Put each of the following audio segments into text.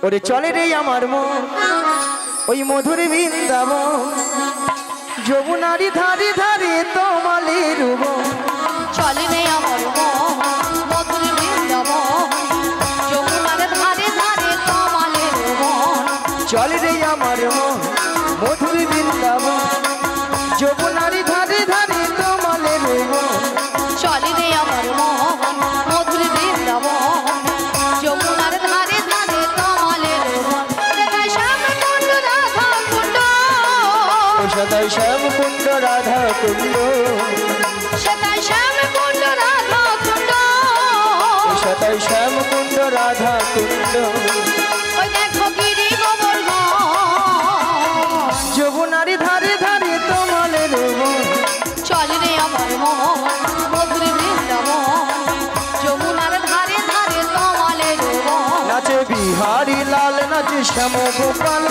ওরে চলে রে আমার মন ওই মধুর বৃন্দাবন যমুনারি ধারে ধারে তমালের বন চলে রে আমার মন মধুর বৃন্দাবন যমুনার ধারে ধারে তমালের বন চলে রে আমার মন মধুর বৃন্দাবন যমুনারি ধারে ধারে তমালের বন চলে রে আমার মন মধুর বৃন্দাবন যমুনার ধারে ধারে তমালের বন দেখায় শ্যাম কুণ্ড রাধা কুণ্ড সদাই শ্যাম কুণ্ড রাধা কুণ্ড সেটাই শ্যাম কুণ্ড রাধা কুণ্ড সদাই শ্যাম কুণ্ড রাধা কুণ্ড ওই দেখো গিরি গোবর্ধন যমুনারি ধারে ধারে তমালের বন চলে রে আমার মন মধুর বৃন্দাবন যমুনার ধারে ধারে তমালের বন নাচে বিহারি লাল নাচে শ্যাম গোপাল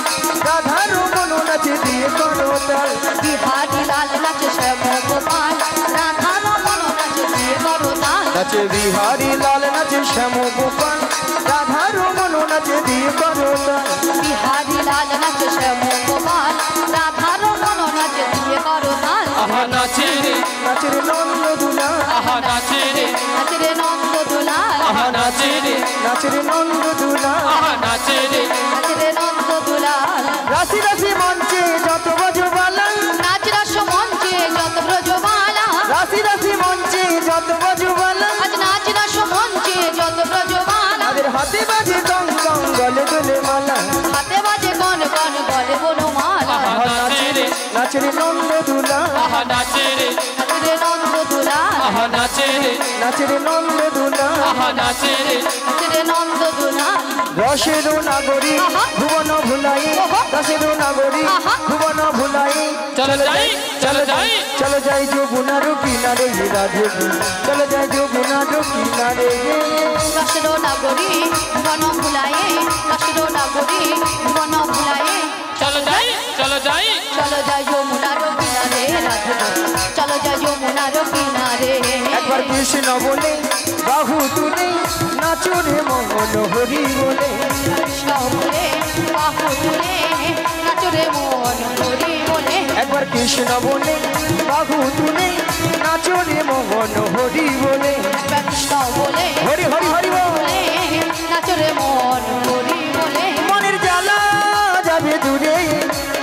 রাধা রমন নাচে দিয়ে করতাল বিহারি লাল নাচে শ্যাম গোপাল রাধা রমন নাচে দিয়ে করতাল নাচে বিহারি লাল নাচে শ্যাম গোপাল রাধা রমন নাচে দিয়ে করতাল বিহারি লাল নাচে শ্যাম গোপাল রাধা রমন নাচে দিয়ে করতাল আহা নাচে রে নাচে রে নন্দ দুলা আহা নাচে রে নাচে রে নন্দ দুলাল আহা নাচে রে নাচে রে নন্দ দুলা আহা নাচে রে নাচে রে নন্দ দুলাল রাশি রাশি মঞ্চে যত বজবালা নাচ রস মঞ্চে যত ব্রজবালা রাশি রাশি মঞ্চে যত বজবালা আজ নাচ রস মঞ্চে যত ব্রজবালা তাদের হাতে বাজে গং গং গলে গলে মালা হাতে বাজে গন গন গলে বনমালা আহা নাচে রে নাচে রে নন্দ দুলা আহা নাচে রে নাচে রে নন্দ দুলাল আহা নাচে রে নাচে রে নন্দ দুলা আহা নাচে রে নাচে রে নন্দ দুলাল রসের নাগরী আহা। ভুবন ভুলাই ওহো। রসের নাগরী আহা। ভুবন ভুলাই চলো যাই চলো যাই চলো যাই যমুনার কিনারে রাধে চলো যাই যমুনার কিনারে রসের নাগরী বন ভুলায়ে রসের নাগরী বন ভুলায়ে চলো যাই চলো যাই চলো যাই যমুনার কিনারে রাধে চলো যাই যমুনার কিনারে একবার কৃষ্ণ বলে বাহু তুলে নাচো রে মঙ্গল হরি বলে কৃষ্ণ বলে বাহু তুলে নাচো রে মন হরি বলে একবার কৃষ্ণ বলে বাহু তুলে নাচো রে মঙ্গল হরি বলে কৃষ্ণ বলে হরি হরি হরি বল। বলে নাচো রে মন হরি বলে মনের জ্বালা যাবে দূরে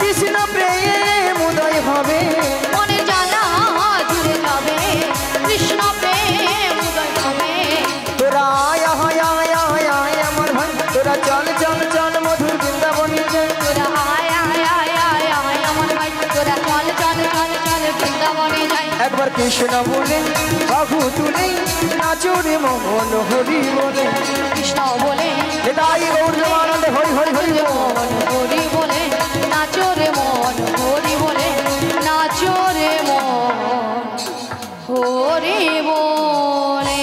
কৃষ্ণ প্রেম উদয় হবে মনের জ্বালা দূরে যাবে কৃষ্ণ প্রেম উদয় হবে তোরা আয় আয় আয় আয় আয় আমার ভাই তোরা চল চল চল মধুর বৃন্দাবনে যাই তোরা আয় আয় আয় আয় আয় আমার ভাই তোরা চল চল চল চল বৃন্দাবনে যাই একবার কৃষ্ণ বলে বাহু তুলে নাচো রে মোহন হরি বলে কৃষ্ণ বলে তাই গৌর আনন্দে হরি হরি হরি বল। মন হরি বলে নাচো রে মন হরি বলে নাচো রে মন হরি বলে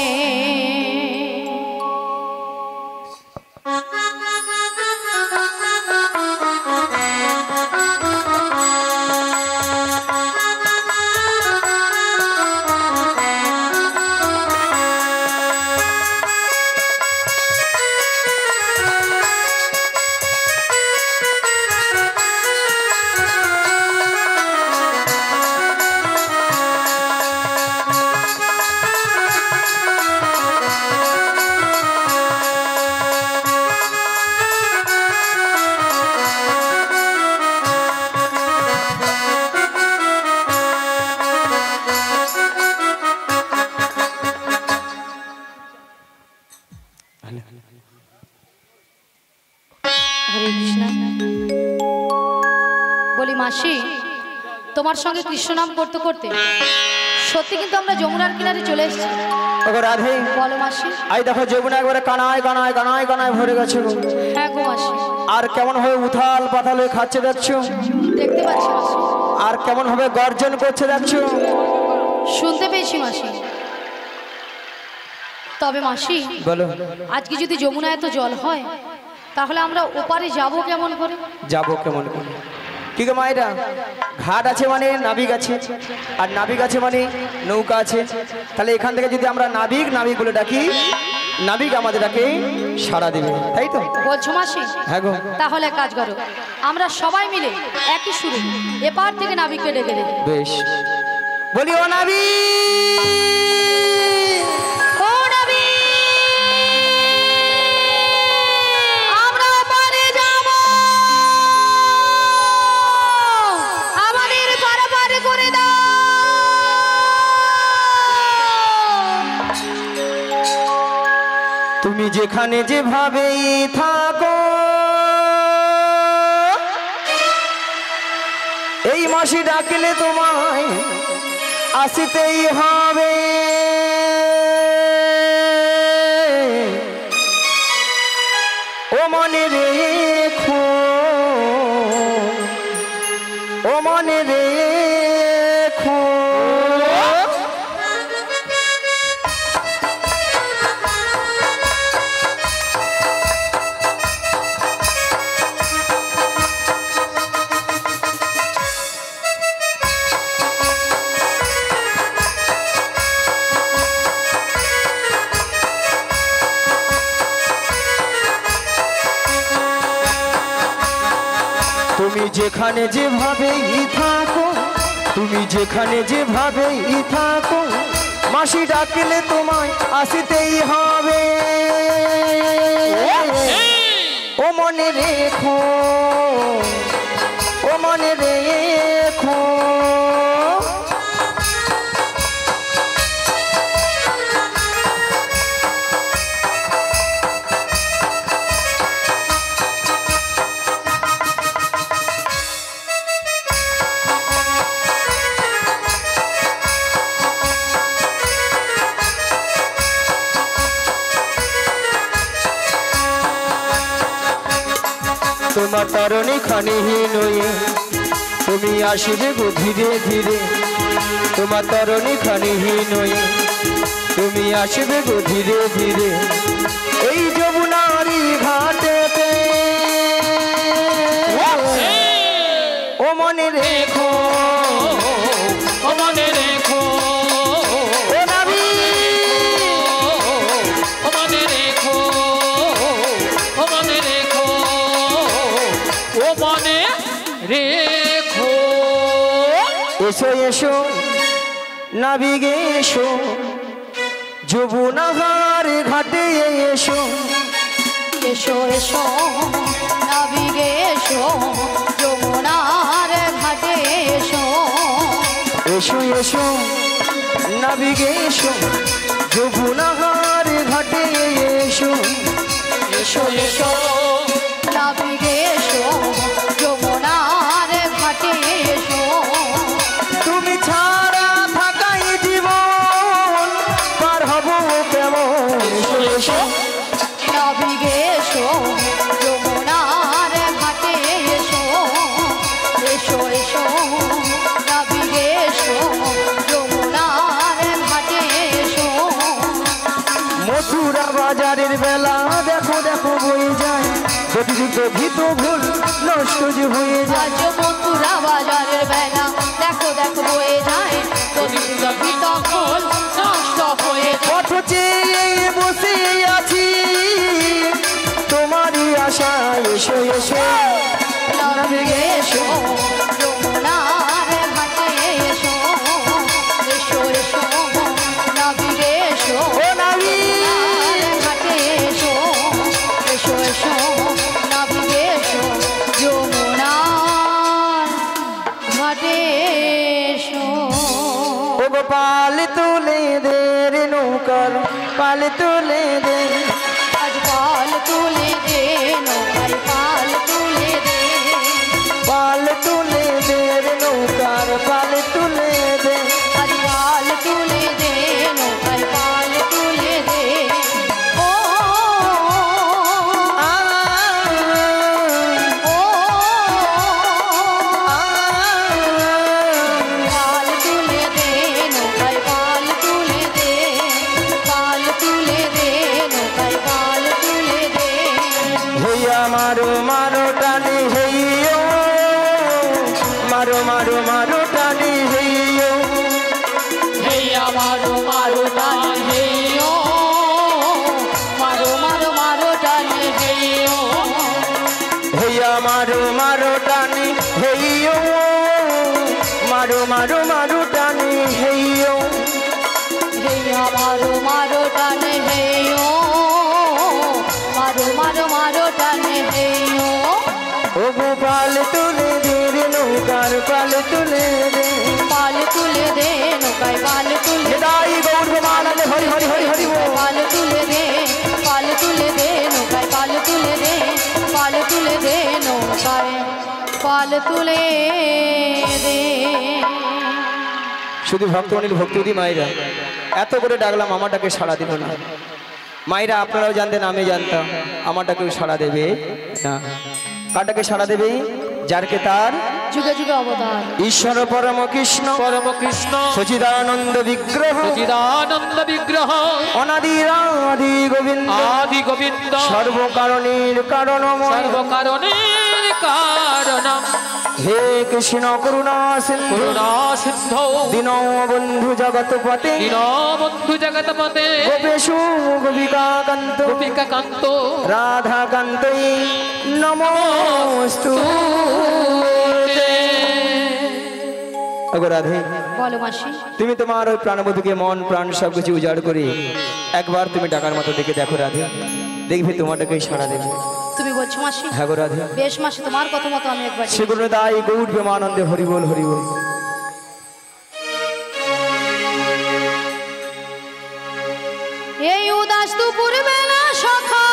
হরে কৃষ্ণ বলি মাসি তোমার সঙ্গে কৃষ্ণ নাম করতে করতে সত্যি কিন্তু আমরা যমুনার কিনারে চলে এসেছি ওগো রাধে বলো মাসি আই দেখো যমুনা একবারে কানায় কানায় কানায় কানায় ভরে গেছে গো। হ্যাঁ গো মাসি আর কেমন ভাবে উথাল পাতাল হয়ে খাচ্ছে দেখছো দেখতে পাচ্ছি মাসি আর কেমন ভাবে গর্জন করছে দেখছো শুনতে পেয়েছি মাসি তবে মাসি বলো আজকে যদি যমুনা এত জল হয় তাহলে আমরা ওপারে যাব কেমন করে যাবো কেমন করে কি গো মায়েরা ঘাট আছে মানে নাবিক আছে আর নাবিক আছে মানে নৌকা আছে তাহলে এখান থেকে যদি আমরা নাবিক নাবিক বলে ডাকি নাবিক আমাদেরকে সাড়া দেবে, তাই তো? বলছো মাসি? হ্যাঁ গো। তাহলে কাজ করো, আমরা সবাই মিলে একই সুরে এপার থেকে নাবিককে ডেকে দেবে। বেশ, বলি ও নাবিক, ও নাবিক, আমরা ওপারে যাব, আমাদের পারাপার করে দাও। তুমি যেখানে যেভাবেই থাকো, এই মাসি ডাকলে তোমায় আসিতেই হবে। ও মনে রেখো, ও মনে রেখো। তুমি যেখানে যেভাবেই থাকো, তুমি যেখানে যেভাবেই থাকো, মাসি ডাকলে তোমায় আসিতেই হবে। ও মনে রেখো, ও মনে রেখো। তোমার তরণী খানিহীন হয়ে তুমি আসিবে গো ধীরে ধীরে। তোমার তরণী খানিহীন হয়ে তুমি আসিবে গো ধীরে ধীরে। এই যমুনারি ঘাটেতে ও মনে রেখো, ও মনে রেখো, ও নাবিক, ও মনে রেখো, ও মনে রেখো, ও মনে রেখো। এসো এসো নাবিক এসো, যমুনার ঘাটে এসো। এসো এসো নাবিক এসো, যমুনার ঘাটে এসো। এসো এসো নাবিক এসো, যমুনার ঘাটে এসো। এসো এসো নাবিক এসো, যমুনার ঘাটে এসো। তুমি ছাড়া থাকাই জীবন পার হব কেমন। এসো এসো নাবিক এসো, যমুনার ঘাটে এসো। এসো এসো নাবিক এসো, যমুনার ঘাটে এসো। মথুরা বাজারের বেলা দেখো দেখো বয়ে যায়, গতিযুক্ত ভীত ভুল নষ্ট যে হয়ে যায়। আজ মথুরা বাজারের বেলা দেখো দেখো বয়ে যায়, তখন নষ্ট হয়ে যায়। পথ চেয়ে বসে আছি তোমারই আশায়। এসো এসো নাবিক এসো, যমুনার ঘাটে এসো। এসো এসো নাবিক এসো, ও নাবিক, যমুনার ঘাটে এসো। এসো এসো নাবিক এসো, যমুনার ঘাটে এসো। ও গো পাল তুলে দে রে নৌকার, পাল তুলে দে। আজ পাল তুলে দে নৌকায়, পাল তুলে দে। পাল তুলে দে রে নৌকার, পাল তুলে দে। আজ পাল তুলে দে নৌকায়, পাল তুলে দে। ও আ, ও আ, পাল তুলে দে নৌকায়, পাল তুলে দে। পাল তুলে দে নৌকায়, পাল তুলে দে। হইয়া মারো মারো টানি হইও, মারো মারো মারো টানি হইও। হেয়া মারো মারো টান হেয়, মারো মারো টানে হেইও মারো মারো মারো টানে হেইও হেইয়া মারো মারো টানে হেইও মারো মারো মারো টানে হেইও ও গোপাল তুলে দে রে নৌকার পাল তুলে দে পাল তুলে দে নৌকায় পাল তুলে দাই গৌর গোমানন্দে হরি হরি হরি হরি বল। পাল তুলে দে পাল তুলে দে নৌকায় পাল তুলে দে পাল তুলে দে নৌকায় পাল তুলে দে। শুধু ভক্তমণির ভক্তি মায়েরা এত করে ডাকলাম আমাটাকে সাড়া দিল না। মায়েরা আপনারাও জানতেন আমি জানতাম আমাটাকেও সাড়া দেবে না। কাটাকে সাড়া দেবে যারকে তার যুগে যুগে অবতার ঈশ্বর পরম কৃষ্ণ পরম কৃষ্ণ সচিদানন্দ বিগ্রহ সচিদানন্দ বিগ্রহ অনাদিরাদি গোবিন্দ আদি গোবিন্দ সর্বকারণের কারণময় সর্বকারণের কারণম হে কৃষ্ণ করুণা সিন্ধু করুণা সিন্ধু দীনবন্ধু জগৎপতে দীনবন্ধু জগৎপতে গোপেশু গোপিকাকান্ত গোপিকা কান্ত রাধাকান্তই নমস্তুতে। ওগো রাধে, বলো মাসি তুমি তোমার ওই প্রাণবধূকে মন প্রাণ সব কিছু উজাড় করে একবার তুমি ডাকার মতো ডেকে দেখো রাধে, দেখবে তোমাটাকেই সাড়া দেবে। তুমি বলছো মাসি? হ্যাঁ গো রাধে, বেশ মাসি, তোমার কথা মতো আমি একবার সেগুলো তাই গৌর প্রেমানন্দে হরিবোল হরিবোল। এই উদাস দুপুর বেলা সখা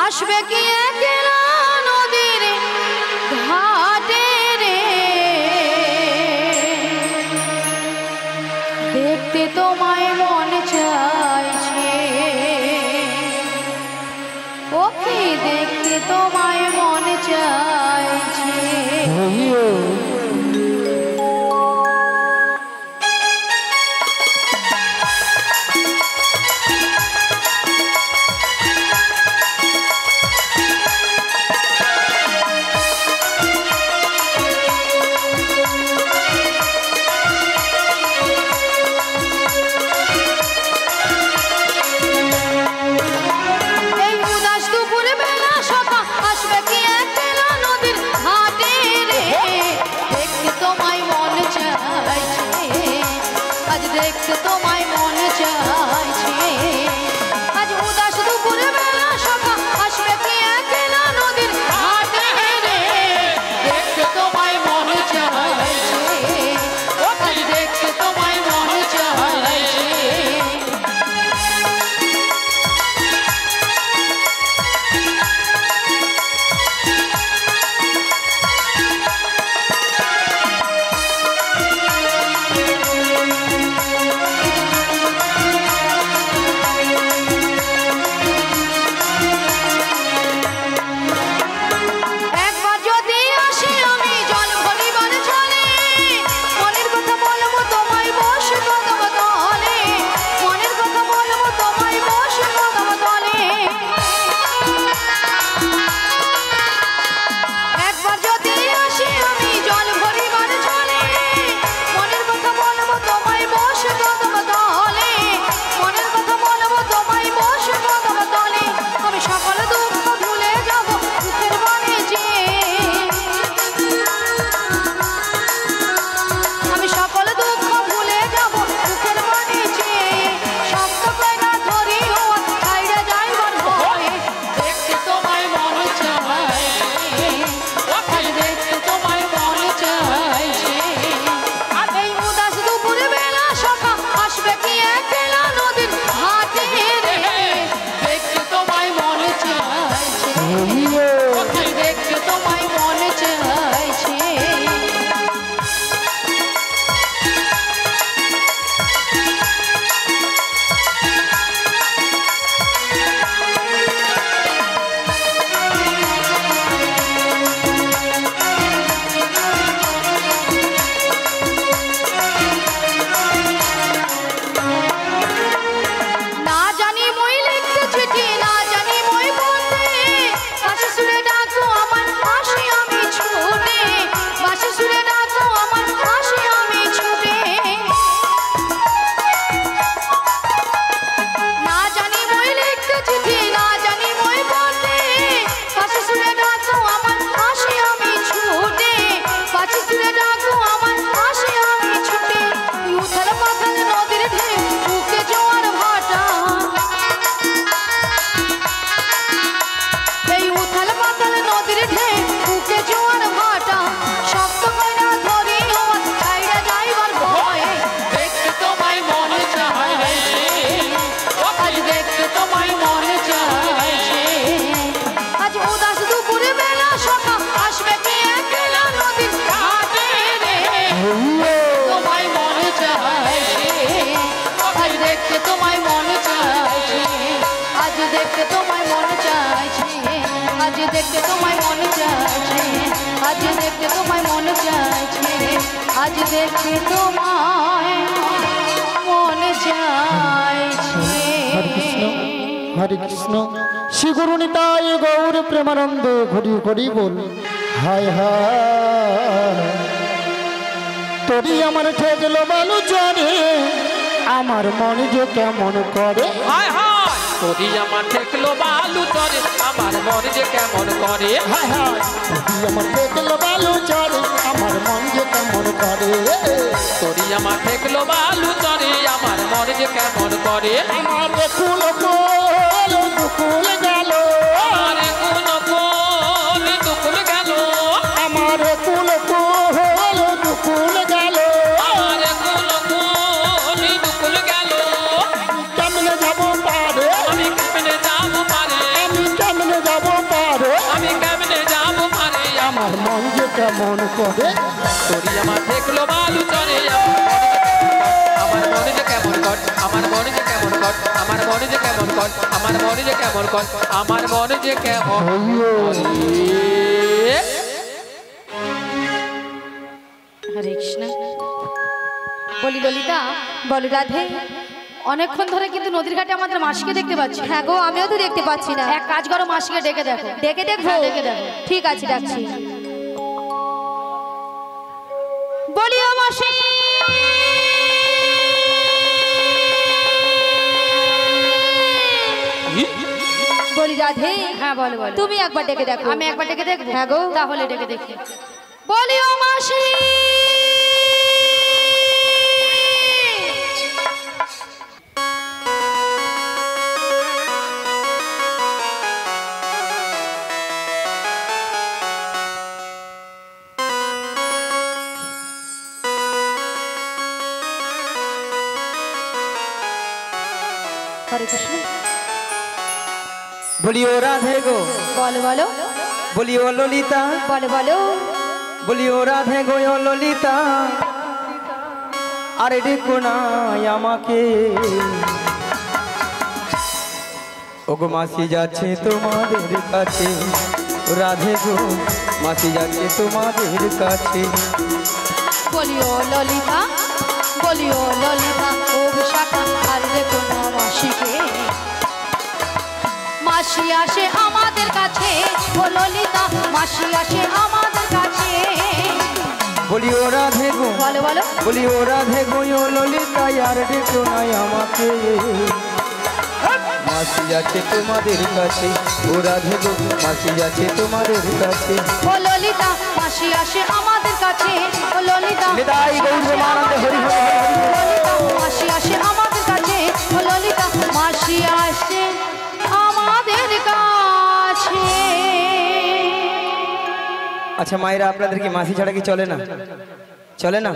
আসবে কি একলা নদীর ঘাটে রে, দেখতে তোমায় মন চাইছে, ওকে দেখতে তোমায় মন চাইছে। এই উদাস দুপুর বেলা সখা আসবে কি একলা নদীর ঘাটে রে, দেখতে তোমায় মন চাইছে, আজ দেখতে তোমায় মন চাইছে। আজ উদাস দুপুর বেলা সখা আসবে কি একলা নদীর ঘাটে রে, দেখতে তোমায় মন চাইছে, আজ দেখতে তোমায় মন চাইছে। আজ দেখতে তোমায় মন চাইছে, আজ দেখতে তোমায় মন চাইছে, আজ দেখতে তোমায় মন চাইছে, আজ দেখতে তোমায় মন চাইছে। হরে কৃষ্ণ শ্রী গুরু নিতাই গৌর প্রেমানন্দে ঘড়ি ঘড়ি বল হায় হায় তোরি আমার ঠেকলো বালু চরে আমার মন যে কেমন করে হায় হায় তোরি আমার ঠেকলো বালু চরে আমার মন যে কেমন করে হায় হায় তোরি আমার ঠেকলো বালু চরে আমার মন যে কেমন করে তোরি আমার ঠেকলো বালু চরে আমার মন যে কেমন করে আমার কুল কুল দুকুল গেল আমার কোন কোন দুকুল গেল আমার কুল কুল দুকুল গেল আমার কোন কোন দুকুল গেল কেমনে যাব পারে আমি কেমনে যাব পারে আমি কেমনে যাব পারে আমি কেমনে যাব পারে আমার মন যে কেমন করে তোরি আমার ঠেকলো বালু চরে আমার মনে যে কেমন কর আমার মনে যে কেমন কর আমার মনে যে কেমন কর আমার মনে যে কেমন কর আমার মনে যে কেমন হরে কৃষ্ণ। বলি ললিতা, বলি রাধে, অনেকক্ষণ ধরে কিন্তু নদীর ঘাটে আমাদের মাসিকে দেখতে পাচ্ছি। হ্যাঁ গো, আমিও তো দেখতে পাচ্ছি না। এক কাজ করো, মাসিকে ডেকে দেখো। ডেকে দেখবো? হ্যাঁ, ডেকে দেখো। ঠিক আছে, ডাকছি। বলিও মাসি, বলি রাধে, হ্যাঁ বলো বলো। তুমি একবার ডেকে দেখো। আমি একবার ডেকে দেখবো? হ্যাঁ গো। তাহলে ডেকে দেখি। বলিও মাসি, হরে কৃষ্ণ। বলিও রাধে গো, বলো বলো, বলিও ললিতা, বলো বলো। বলিও রাধে গো ও ললিতা, আরে ডেকো না আমাকে, ওগো মাসি যাচ্ছে তোমাদের কাছে, রাধে গো মাসি যাচ্ছে তোমাদের কাছে। বলিও ললিতা, বলিও ললিতা, ও বিশাখা, আর দেখো না মাসিকে। মাসি আসে আমাদের কাছে, ও ললিতা, মাসি আসে আমাদের কাছে। বলিও রাধে গো, বলো বলো। বলিও রাধে গো ও ললিতা, আর ডেকো না আমাকে, মাসি যাচ্ছে তোমাদের কাছে, ও রাধে গো মাসি যাচ্ছে তোমাদের কাছে। ও ললিতা, মাসি আসে আমাদের কাছে, ও ললিতা, নিতাই গৌর প্রেমানন্দে হরি হরি হরি হরি। ললিতা, মাসি আসে আমাদের কাছে, ও ললিতা, মাসি আসে আমাদের কাছে। আচ্ছা মায়েরা, আপনাদের কি মাসি ছাড়া কি চলে না? চলে না?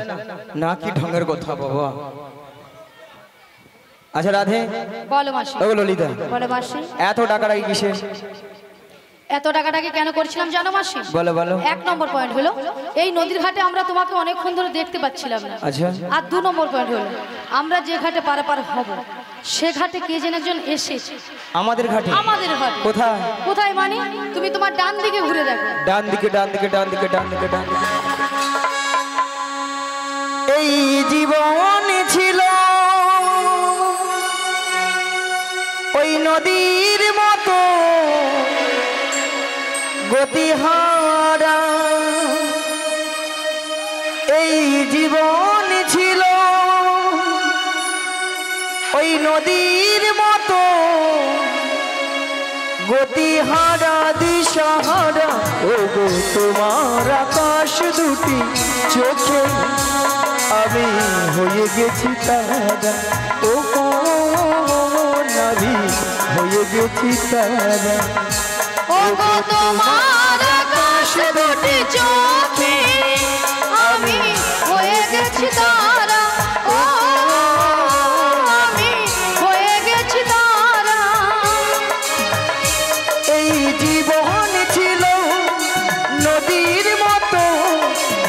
না কি ঢঙ্গের কথা বাবা। আচ্ছা রাধে, বলো মাসি। ও ললিতা, বলো মাসি। এত টাকাটা কি কিসের? এত টাকাটাকে কেন করছিলাম জানো মাসি? বলো বলো। এক নম্বর পয়েন্ট হলো, এই নদীর ঘাটে আমরা তোমাকে অনেকক্ষণ ধরে দেখতে পাচ্ছিলাম না। আচ্ছা। আর দু নম্বর পয়েন্ট হলো, আমরা যে ঘাটে পারাপার হব, সে ঘাটে কে যেন একজন এসেছে। আমাদের ঘাটে? আমাদের ঘাটে। কোথায়? কোথায় মানে? তুমি তোমার ডান দিকে ঘুরে দেখো। ডান দিকে, ডান দিকে, ডান দিকে, ডান দিকে, ডান দিকে। এই জীবন ছিল ওই নদীর মতো গতিহারা, এই জীবন ছিল ওই নদীর মতো গতিহারা দিশাহারা, ও গো তোমার আকাশ দুটি চোখে আমি হয়ে গেছি তারা, ও নাভি হয়ে গেছি তারা, ও গো তোমার আকাশ দুটি চোখে আমি হয়ে গেছি তারা, ও আমি হয়ে গেছি তারা। এই জীবন ছিল নদীর মতো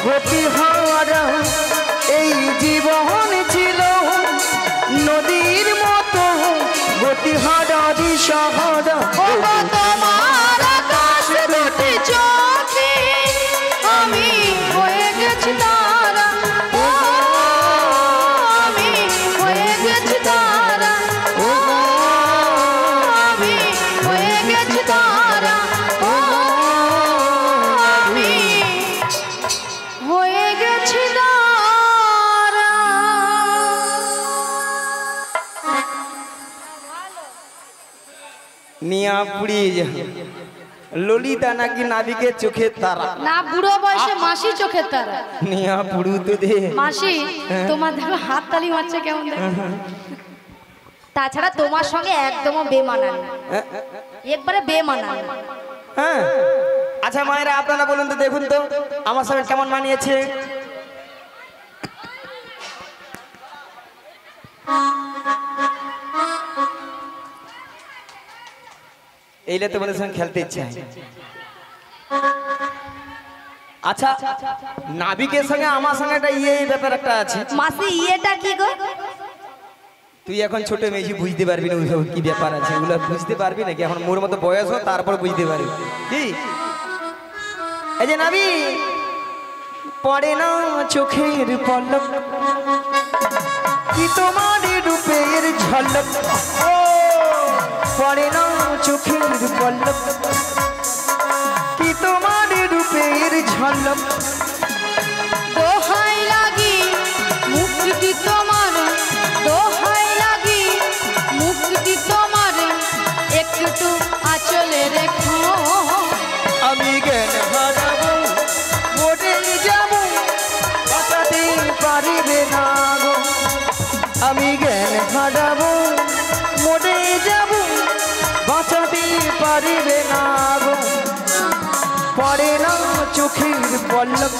গতিহারা, এই জীবন ছিল নদীর মতো গতিহারা দিশ শহর ও গো তোমার আকাশ দুটি চোখে আমি হয়ে গেছি তারা ও আমি হয়ে গেছি তারা ও আমি হয়ে গেছি তারা ও আমি হয়ে গেছি তারা। মিয়া পুড়িয়ে যা ললিতা নাকি নাবিকের চোখের তারা না বুড়ো বয়সে মাসি চোখের তারা মিয়া পুড়ু তো দে মাসি তোমার দেখো হাত তালি মারছে কেমন দেখো তাছাড়া তোমার সঙ্গে একদম বেমানান, একবারে বেমানান। হ্যাঁ আচ্ছা মায়েরা আপনারা বলুন তো, দেখুন তো আমার সঙ্গে কেমন মানিয়েছে। এইলে তোমাদের সঙ্গে খেলতে ইচ্ছে হয়। আচ্ছা নাবিকের সঙ্গে আমার সঙ্গে একটা ব্যাপার একটা আছে। মাসি ইয়েটা কি গো? তুই এখন ছোট মেয়ে বুঝতে পারবি না ওইসব কি ব্যাপার আছে, ওগুলো বুঝতে পারবি নাকি? এখন মোর মতো বয়স হয় তারপর বুঝতে পারবি। কি এই যে নাবি পড়ে না চোখের পলক কি তোমার রূপের ঝলক, ও পড়ে না চোখের পলক কি তোমার রূপের ঝলক। দোহাই লাগি মুক্তি তোমার, দোহাই লাগি মুক্তি তোমার, একটু আঁচলে রেখো। আমি জ্ঞান হারাবো মরে যাব বাঁচাতে পারিবে না গো, আমি জ্ঞান হারাবো মরে যাব বাঁচাতে পারিবে না গো। পড়ে না চোখের পলক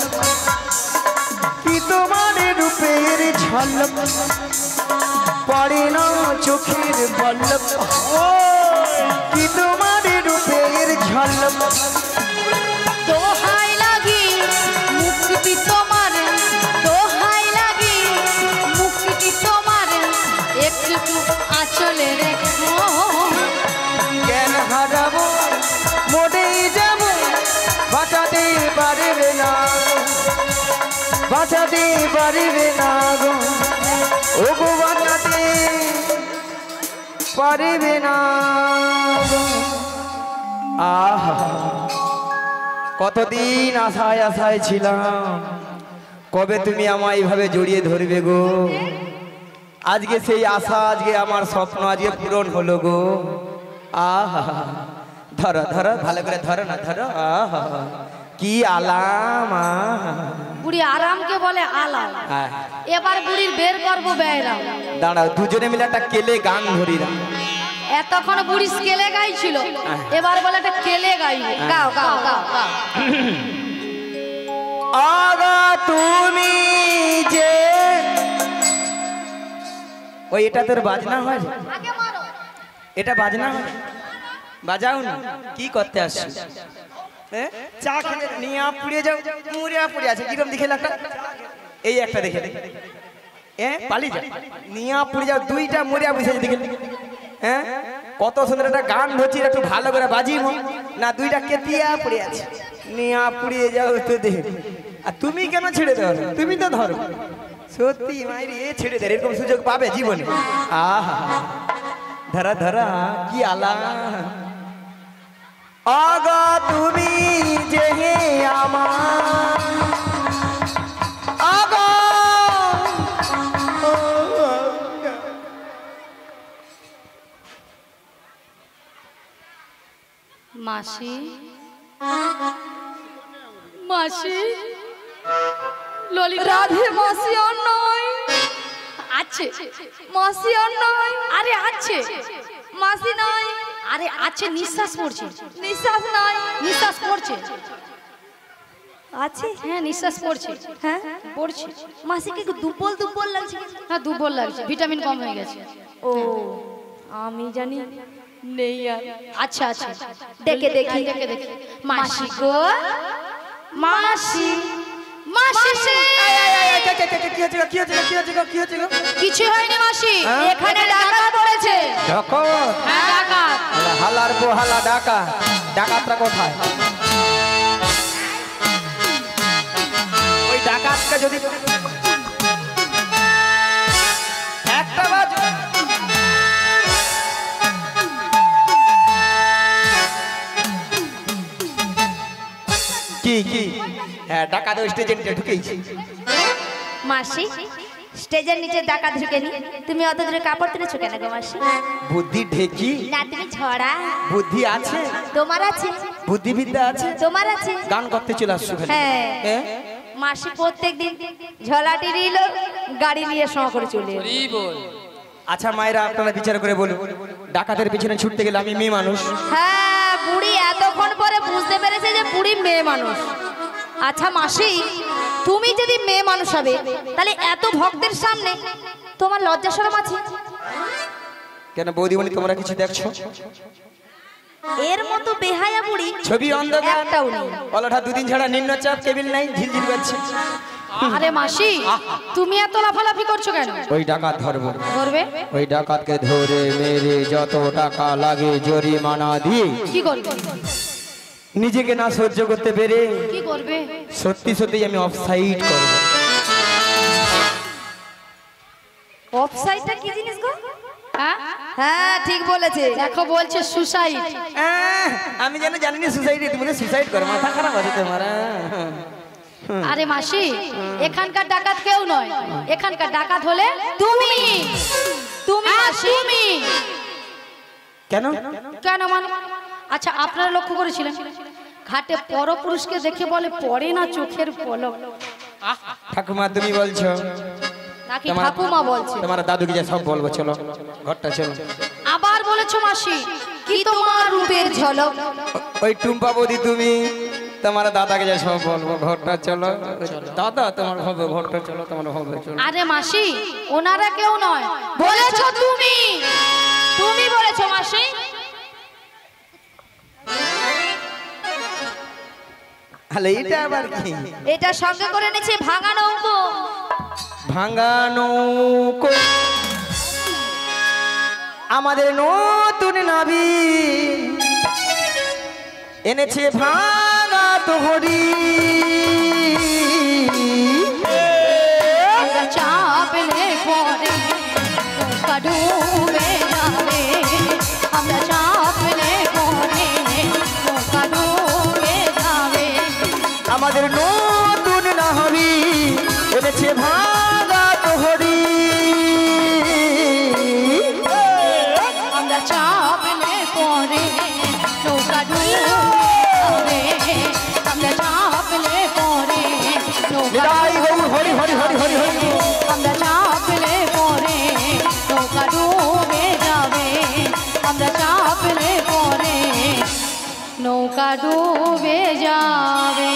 কি তোমার রূপের ঝলক, পড়ে না চোখের পলক কি তোমার রূপের ঝলক। দোহাই লাগি মুক্তি তোমার, দোহাই লাগি মুক্তি তোমার, একটু আঁচলে রেখো। জ্ঞান হারাবো মরে যাব বাঁচাতে পারবে না গো, বাঁচাতে পারবে না গো, ও গো বাঁচাতে পারবে না গো। আহা কতদিন আশায় আশায় ছিলাম, কবে তুমি আমায় এইভাবে জড়িয়ে ধরবে গো। আজকে সেই আশা, আজকে আমার স্বপ্ন আজকে পূরণ হলো গো। আহা ধরো ধরো ভালো করে ধরো না, ধরো আহা কি আলাম। বুড়ি আরামকে বলে আলাম, এবার বুড়ির বের করবো বেয়রাম। দাঁড়াও দুজনে মিলে একটা কেলে গান ধরি না। এতক্ষণ বুড়ি স্কেলে গাইছিল, এবার বলে একটা কেলে গাইবে। গাও গাও গাও গাও। আগা তুমি যে ওই এটা তোর বাজনা হয়, এটা বাজনা হয়, বাজাও না। কি করতে আসছো? চা খেলে নিয়া পুড়িয়ে যাও, মুড়িয়া পুড়ে আছে কিরম দেখে একটা, এই একটা দেখে পালি যা নিয়া পুড়ে যাও, দুইটা মুড়িয়া বসে দেখে। হ্যাঁ কত সুন্দর একটা গান ধরছি, একটু ভালো করে বাজিব না, দুইটা কেতিয়া পড়ে আছে, নিয়া পুড়িয়ে যাও তো দেখে। আর তুমি কেন ছেড়ে দাও? তুমি তো ধরো, সত্যি মাইরি এ ছেড়ে দেয়, এরকম সুযোগ পাবে জীবনে? আহা ধরা ধরা কি আলা। আগা তুমি যে আমার আগা মাসি মাসি ললিতা রাধে মাসি আর নয়, আছে মাসি আর নয়, আরে আছে মাসি নয়, আরে আছে, নিঃশ্বাস পড়ছে, নিঃশ্বাস নয়, নিঃশ্বাস পড়ছে, আছে হ্যাঁ নিঃশ্বাস পড়ছে, হ্যাঁ পড়ছে। মাসিকে দুর্বল দুর্বল লাগছে। হ্যাঁ দুর্বল লাগছে, ভিটামিন কম হয়ে গেছে। ও আমি জানি নেই আর। আচ্ছা আচ্ছা ডেকে দেখি, ডেকে দেখি। মাসি গো মাসি, মাসি কি হচ্ছে? কিছু হয়নি মাসি, হ্যাঁ? এখানে ডাকাত পড়েছে। ডাকাত? হ্যাঁ ডাকাত। হালার পোহালা ডাকা, ডাকাতরা কোথায়? ওই ডাকাতকে যদি একটা বাজ কি কি হ্যাঁ ডাকাত স্টেজে ঢুকেইছে। মাসি স্টেজের নিচে ডাকাত ঢুকেনি, তুমি অত দূরে কাপড় তুলেছো কেন গো মাসি? বুদ্ধি ঢেকি না তুমি ছড়া, বুদ্ধি আছে, তোমার আছে, বুদ্ধিবিদ্যা আছে, তোমার আছে। গান করতে চলে আসছো খালি। হ্যাঁ হ্যাঁ? মাসি প্রত্যেকদিন ঝলাটি নিল গাড়ি নিয়ে সমা করে চলে এলো। হরি বল। আচ্ছা মায়েরা আপনারা বিচার করে বলুন, ডাকাতের পিছনে ছুটতে গেলে আমি মেয়ে মানুষ, হ্যাঁ বুড়ি এতক্ষণ পরে বুঝতে পেরেছে যে বুড়ি মেয়ে মানুষ। আচ্ছা মাসি তুমি যদি মেয়ে মানুষ হবে তাহলে এত ভক্তের সামনে তোমার লজ্জা শরম আছে? কেন বৌদিমণি তোমরা কিছু দেখছো? এর মতো বেহায়া বুড়ি ছবি অন্ধকার, একটাও নেই। পলাটা দুদিন ছাড়া নিম্নচাপ, কেবিল নাই, ঝিলঝিল করছে। আরে মাসি তুমি এত লাফালাফি করছো কেন? ওই ডাকাত ধরবো, করবে? ওই ডাকাতকে ধরে মেরে যত টাকা লাগে জরিমানা দিয়ে কি করবে? নিজেকে না সহ্য করতে পেরে কি করবে? সত্যি সত্যি আমি অফসাইড করবো। অফসাইডটা কি জিনিস গো? হ্যাঁ হ্যাঁ ঠিক বলেছে। দেখো বলছে সুসাইড। আমি যেন জানিনি সুসাইড, তুমি সুসাইড করো, মাথা খারাপ আছে তোমার। আরে মাসি এখানকার ডাকাত কেউ নয়, এখানকার ডাকাত হলে তুমি। তুমি মাসি তুমি। কেন? কেন মানে? আচ্ছা আপনারা লক্ষ্য করেছিলেন ঘাটে পরপুরুষকে দেখে বলে পড়ে না চোখের পলক? ঠাকুমা তুমি বলছো, নাকি ঠাকুমা বলছে? তোমার দাদুকে যা সব বলবো, চলো ঘরটা চলো। আবার বলেছো মাসি কি তোমার রূপের ঝলক? ওই টুম্পা বৌদি তুমি তোমার দাদাকে যা সব বলবো, ঘরটা চলো। দাদা তোমার হবে, ঘরটা চলো, তোমার হবে, চলো। আরে মাসি ওনারা কেউ নয়, বলেছো তুমি। তুমি বলেছো মাসি। আলে এটা আবার কি? এটা সঙ্গে করে নিচ্ছে ভাঙা নৌকো। ভাঙা নৌকো আমাদের নতুন নবী এনেছে ভাঙা তোহরি। আমরা চাপলে পরে নৌকা ডুবে যাবে। আমরা চাপলে পরে নৌকা ডুবে যাবে। আমাদের নতুন নবী এনেছে ভাঙা তোহরি। আমরা চাপলে পরে নৌকা ডুবে যাবে। আমরা চাপলে পরে নৌকা নিতাই গৌর হরি হরি হরি হরি হরি। আমরা চাপলে পরে নৌকা ডুবে যাবে। আমরা চাপলে পরে নৌকা ডুবে যাবে।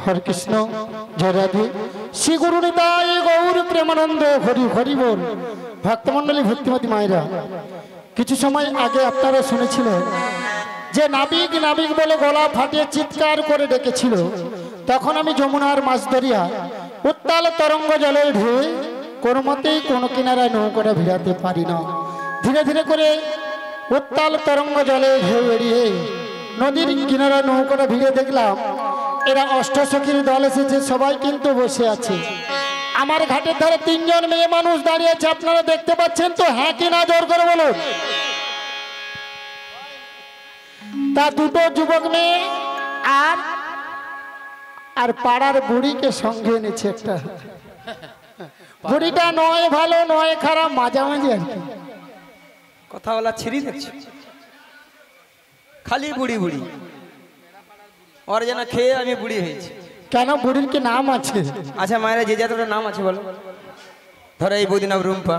হরে কৃষ্ণ জয় রাধে। শ্রী গুরু নিতাই গৌর প্রেমানন্দ হরি হরি বল। ভক্তমণ্ডলী ভক্তিমতী মায়েরা, কিছু সময় আগে আপনারা শুনেছিলেন যে নাবিক নাবিক বলে গলা ফাটিয়ে চিৎকার করে ডেকেছিল। তখন আমি যমুনার মাছ ধরিয়া উত্তাল তরঙ্গ জলের ঢেউ কোনো মতেই কোনো কিনারায় নৌকাটা ভিড়াতে পারি না। ধীরে ধীরে করে উত্তাল তরঙ্গ জলের ঢেউ এড়িয়ে নদীর কিনারায় নৌকাটা ভিড়ে দেখলাম এরা অষ্টসখীর দল এসেছে, সবাই কিন্তু বসে আছে। আমার ঘাটের ধারে তিনজন মেয়ে মানুষ দাঁড়িয়ে আছে, আপনারা দেখতে পাচ্ছেন তো? হ্যাঁ কি না জোর করে বলুন। তা দুটো যুবক মেয়ে আর আর পাড়ার বুড়িকে সঙ্গে এনেছে একটা। বুড়িটা নয় ভালো নয় খারাপ, মাঝামাঝি আর কি। কথা বলা ছিঁড়ি দেখছি, খালি বুড়ি বুড়ি। ওর যেন খেয়ে আমি বুড়ি হয়েছি। কেন বুড়ির কি নাম আছে? আচ্ছা মায়েরা যে যাদের নাম আছে বলো। ধরো এই বৌদি নাম রুম্পা,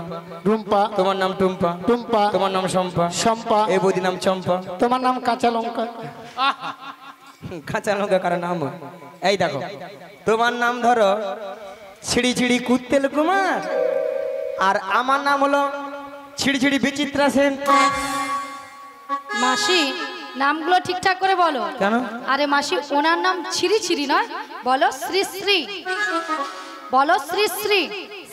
রুম্পা, তোমার নাম টুম্পা, টুম্পা, তোমার নাম শম্পা, শম্পা, এই বৌদি নাম চম্পা। তোমার নাম কাঁচা লঙ্কা। কাঁচা লঙ্কা কার নাম? এই দেখো, তোমার নাম ধরো ছিড়ি ছিড়ি কুত্তেল কুমার, আর আমার নাম হলো ছিড়ি ছিড়ি বিচিত্রা সেন। মাসি নামগুলো ঠিকঠাক করে বলো। কেন? আরে মাসি, ওনার নাম ছিরি ছিরি নয়, বলো শ্রী শ্রী, বলো শ্রী শ্রী।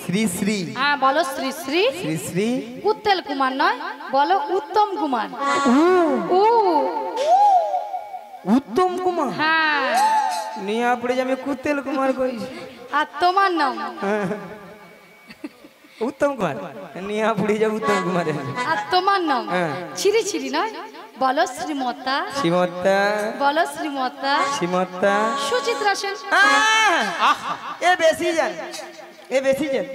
শ্রী শ্রী, হ্যাঁ বলো শ্রী শ্রী। শ্রী শ্রী উত্তেল কুমার নয়, বলো উত্তম কুমার। উ উত্তম কুমার। হ্যাঁ, নিয়ে পড়ে যে আমি কুত্তেল কুমার কইছি। আর তোমার নাম? উত্তম কুমার, নিয়ে পড়ে যে উত্তম কুমার। আর তোমার নাম? হ্যাঁ। ছিরি ছিরি নয়, বলো শ্রীমতা, শ্রীমত্তা, বলো শ্রীমতা শ্রীমত্তা। সুচিত্রা সেন। এ বেশি জান, এ বেশি জান।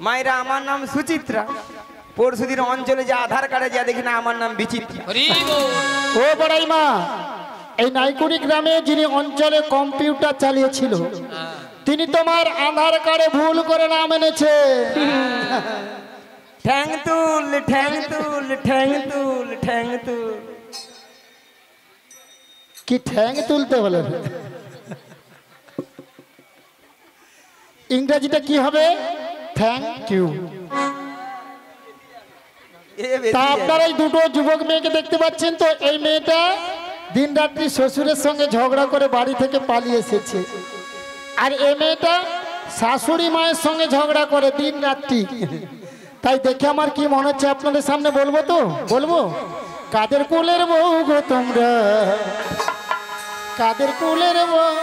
মায়েরা আমার নাম সুচিত্রা, পরশুদিন অঞ্চলে যে আধার কার্ডে যা দেখি না আমার নাম বিচিত্রা। হরি বল। ও বড়াই মা, এই নাইকুড়ি গ্রামে যিনি অঞ্চলে কম্পিউটার চালিয়েছিল, তিনি তোমার আধার কার্ডে ভুল করে নাম এনেছে। ঠ্যাং তুল, ঠ্যাং তুল, ঠ্যাং তুল, ঠ্যাং তুল। কি ঠ্যাং তুলতে বলে? ইংরেজিটা কি হবে? Thank you. এ বেশি তা জান। আপনারা এই দুটো যুবক মেয়েকে দেখতে পাচ্ছেন তো, এই মেয়েটা দিন রাত্রি শ্বশুরের সঙ্গে ঝগড়া করে বাড়ি থেকে পালিয়ে এসেছে, আর এই মেয়েটা শাশুড়ি মায়ের সঙ্গে ঝগড়া করে দিন রাত্রি। তাই দেখে আমার কি মনে হচ্ছে আপনাদের সামনে বলবো, তো বলবো, কাদের কুলের বউ গো তোমরা, কাদের কুলের বউ,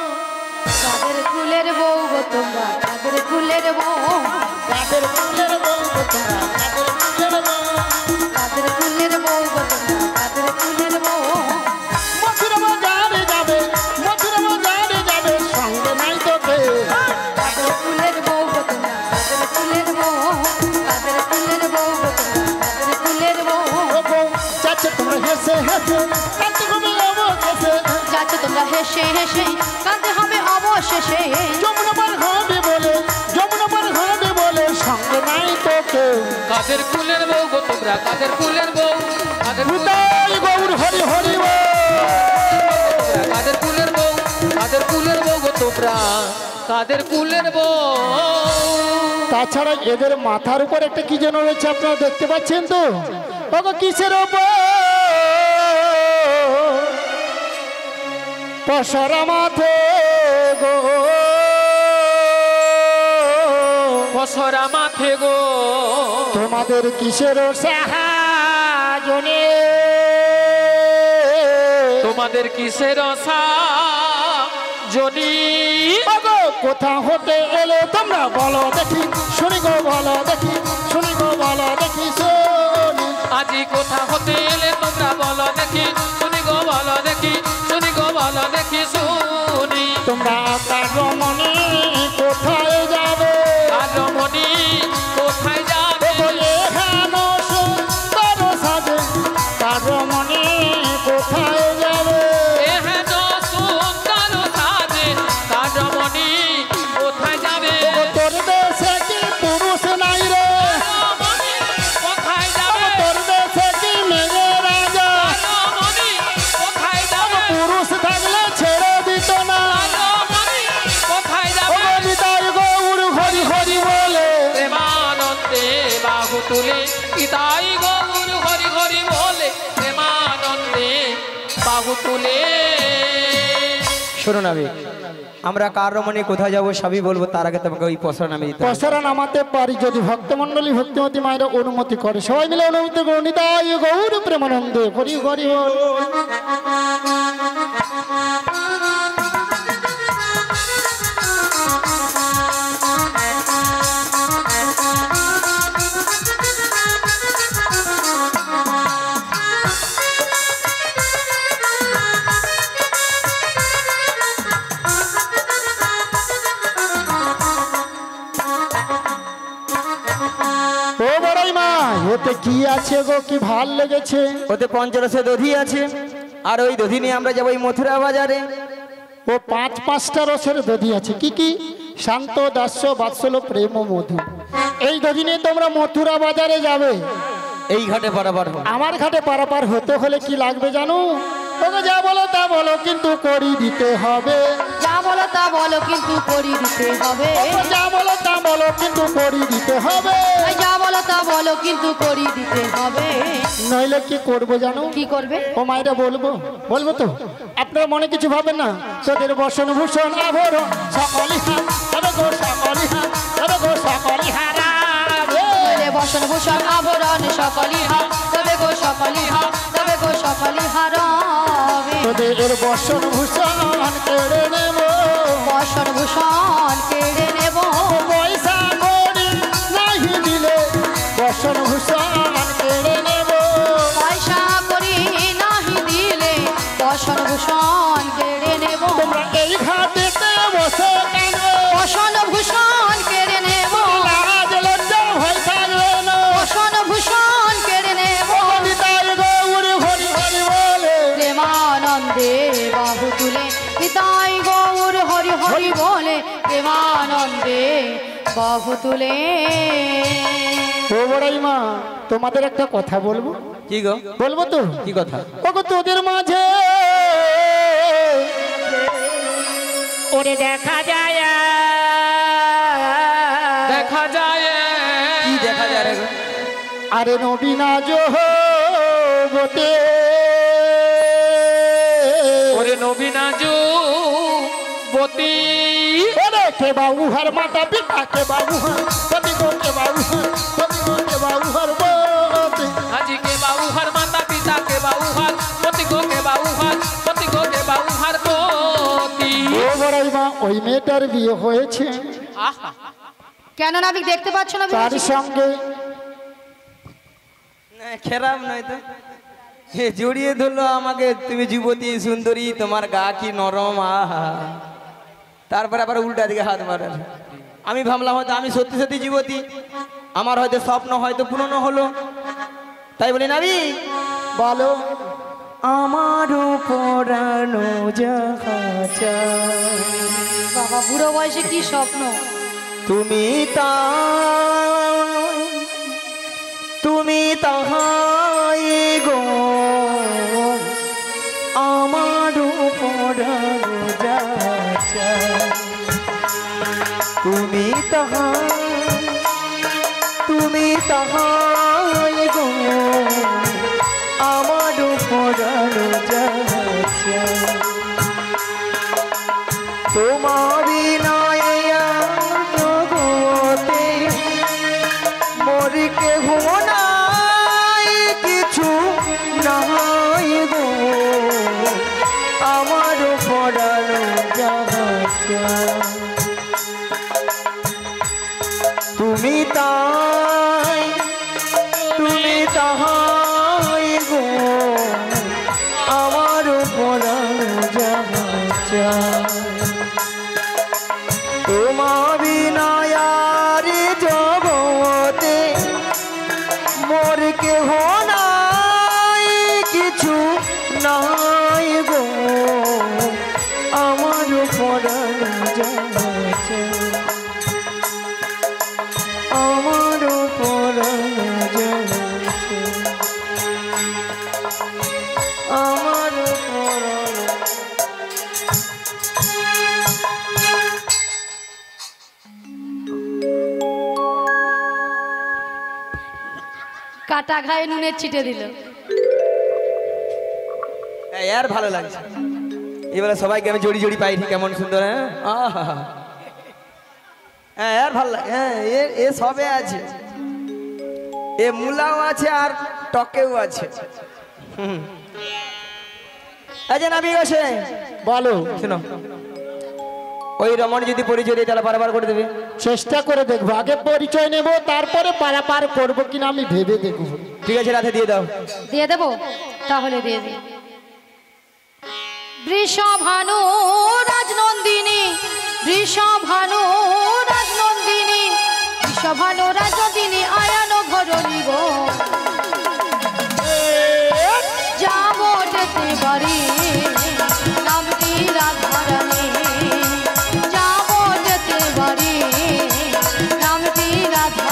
কাদের কুলের বউ গো তোমরা, কাদের কুলের বউ, কাদের কুলের বউ গো তোমরা, কাদের কুলের বউ। কাদের কুলের বউ গো তোমরা, কাদের কুলের বউ। মথুরা বাজারে যাবে, মথুরা বাজারে যাবে, সঙ্গে নাই তোকে। কাদের কুলের বউ গো তোমরা, কাদের কুলের বউ, কাদের কুলের বউ গো তোমরা, কাদের কুলের বউ। ও বউ, যাচ্ছে তোমরা হেসে হেসে, কাঁদতে হবে অবশেষে। যাচ্ছে তোমরা হেসে হেসে, কাঁদতে হবে অবশেষে। যমুনা পার হবে বলে, যমুনা পার হবে বলে, সঙ্গে নাই তোকে। কাদের কুলের বউ গো তোমরা, কাদের কুলের বউ, কাদের কুলের হৃদয় গৌর হরি হরি বল। তোমরা, কাদের কুলের বউ, কাদের কুলের বউ গো তোমরা, কাদের কুলের বউ। তাছাড়া এদের মাথার উপর একটা কি যেন রয়েছে, আপনারা দেখতে পাচ্ছেন তো? ওগো কিসের ওপর? পশরা মাথে গো, বছরা মাথে গো, তোমাদের কিসের সাহায্যে? তোমাদের কিসের জনি? ওগো কোথা হতে এলে তোমরা বলো দেখি, শুনি গো বলো দেখি, শুনি গো বলো দেখি, শুনি। আজি কোথা হতে এলে তোমরা বলো দেখি, শুনি গো বলো দেখি, শুনি গো বলো দেখি, শুনি। তোমরা তার রমণী কোথায় যাবে? আর রমণী কোথায় যাবে? বলে হেন সুন্দর সাজে, তার রমণী কোথায় যাবে? এহেন সুন্দর সাজে, তার রমণী কোথায় যাবে? ওগো তোর দেশে কি পুরুষ নাই রে? রমণী কোথায় যাবে? তোর দেশে কি মেয়ে রাজা? রমণী কোথায় যাবে? পুরুষ থাকলে ছেড়ে দিত না। রমণী কোথায় যাবে? ওগো হৃদয় গৌর হরি হরি বলে, প্রেমানন্দে বাহু তুলে ইতাই গৌর হরি হরি বলে, প্রেমানন্দে বাহু তুলে। শোনো নাবি, আমরা কার রমণী কোথায় যাবো সবই বলবো, তার আগে তোমাকে ওই পসরা নামে দিতে হবে। পসরা নামাতে পারি যদি ভক্তমন্ডলী ভক্তিমতী মায়েরা অনুমতি করে। সবাই মিলে অনুমতি করুন। নিতাই গৌর প্রেমানন্দে হরি হরি বল। ও বড়াই মা, এতে কি আছে গো, কি ভাল লেগেছে? ওতে পঞ্চরসে দধি আছে, আর ওই দধি নিয়ে আমরা যাবো এই মথুরা বাজারে। ও পাঁচটা রসের দধি আছে। কি কি? শান্ত, দাস্য, বাৎসল্য, প্রেম ও মধু। এই দুদিনে তোমরা মথুরা বাজারে যাবে। এই ঘাটে পারাপার হবো। আমার ঘাটে পারাপার হতে হলে কি লাগবে জানো? তোকে যা বলো তা বলো, কিন্তু করি দিতে হবে। যা বলো তা বলো কিন্তু করি দিতে হবে। তোকে যা বলো তা বলো, কিন্তু করি দিতে হবে। এই যা বলো তা বলো কিন্তু করি দিতে হবে। নইলে কি করবো জানো? কি করবে? ও মায়েরা বলবো বলবো তো, আপনার মনে কিছু ভাবেন না। তোদের বসন ভূষণ আভরণ সকলি হার, তবে গো সকলি হার, তবে গো সকলি হারাবে। তোরে বসন ভূষণ আভরণ সকলি হার, তবে গো সকলি হার, তবে গো সকলি হারাবে। তোদের বসন ভূষণ কেড়ে নেব, বসন ভূষণ কেড়ে নেব। পয়সা করি নাহি দিলে বসন ভূষণ কেড়ে নেব। পয়সা করি নাহি দিলে বসন ভূষণ কেড়ে নেব। তোমরা এই ঘাটেতে বসে কেন? বসন ভূষণ কেড়ে নেব। লাজ লজ্জা ভয় থাকবে না। বসন ভূষণ কেড়ে নেব। নিতাই গৌর হরি হরি বলে, প্রেমানন্দে বাহু তুলে নিতাই গৌর হরি হরি বলে, প্রেমানন্দে বাহু তুলে। ও বড়াই মা, তোমাদের একটা কথা বলবো। কি গো? বলবো তো? কি কথা? ওগো তোদের মাঝে ওরে দেখা যায়, দেখা যায় কি দেখা যায় রে গো? আরে নবীনা জোহবতে, ওরে নবীনা যুবতী ওরে কে বাবুহার মাতা পিতা, কে বাবুহার পতি গো, কে বাবুহার পতি গো, কে বাবুহার বতে। আজি কে বাউহার মাতা পিতা কে বাউহার পতি গো কে বাউহার পতি গো কে বাউহার পতি। ও বড়াই মা, ওই মেয়েটার বিয়ে হয়েছে, আহা কেন নাবিক দেখতে পাচ্ছ না? তার সঙ্গে খারাপ নয় তো, হে জড়িয়ে ধরলো আমাকে, তুমি যুবতী সুন্দরী, তোমার গা কি নরম, আহা। তারপরে আবার উল্টা দিকে হাত মারার। আমি ভাবলাম হয়তো আমি সত্যি সত্যি যুবতী, আমার হয়তো স্বপ্ন হয়তো পূরণ হলো, তাই বলি নাবি বলো। আমারও পরানো জাহাজা, বাবা বুড়ো বয়সে কি স্বপ্ন! তুমি তাহাই গো আমারও পরানো জাহাজা, তুমি তাহাই গো আমারও পরানো জাহাজা, তোমারি নয়া জগতে মোর কেহ নাই, কিছু নাই গো আমার পরানো জাহাজা, তুমি তাহাই গো আমার পরানো জাহাজা, তোমারি নয়ারে জগতে মোর কেহ নাই, কিছু নাই গো আমার পরানো জাহাজা, আমার পরানো জাহাজা, আমার পরানো। কাটা ঘায়ে নুনের ছিটে দিল। আর ভালো লাগছে, এবারে সবাইকে আমি জড়ি জড়ি পাইনি, কেমন সুন্দর। হ্যাঁ আহা, হ্যাঁ আর ভালো লাগে। হ্যাঁ এ সবে আছে, এ মূলাও আছে আর টকেও আছে। আচ্ছা নাবি গেছে, বলো। শোনো, ওই রমণ যদি পরিচয় দিয়ে তাহলে পারাপার করে দেবে। চেষ্টা করে দেখবো, আগে পরিচয় নেব, তারপরে পারাপার করবো কিনা আমি ভেবে দেখবো। ঠিক আছে, রাতে দিয়ে দাও। দিয়ে দেবো, তাহলে দিয়ে দিই। বৃষভানু রাজনন্দিনী, বৃষভানু রাজনন্দিনী, বৃষভানু রাজনন্দিনী আয়ানো ঘরণী গো, যাবো যেতে পারি নামটি রাধারানী, যাবো যেতে পারি নামটি রাধা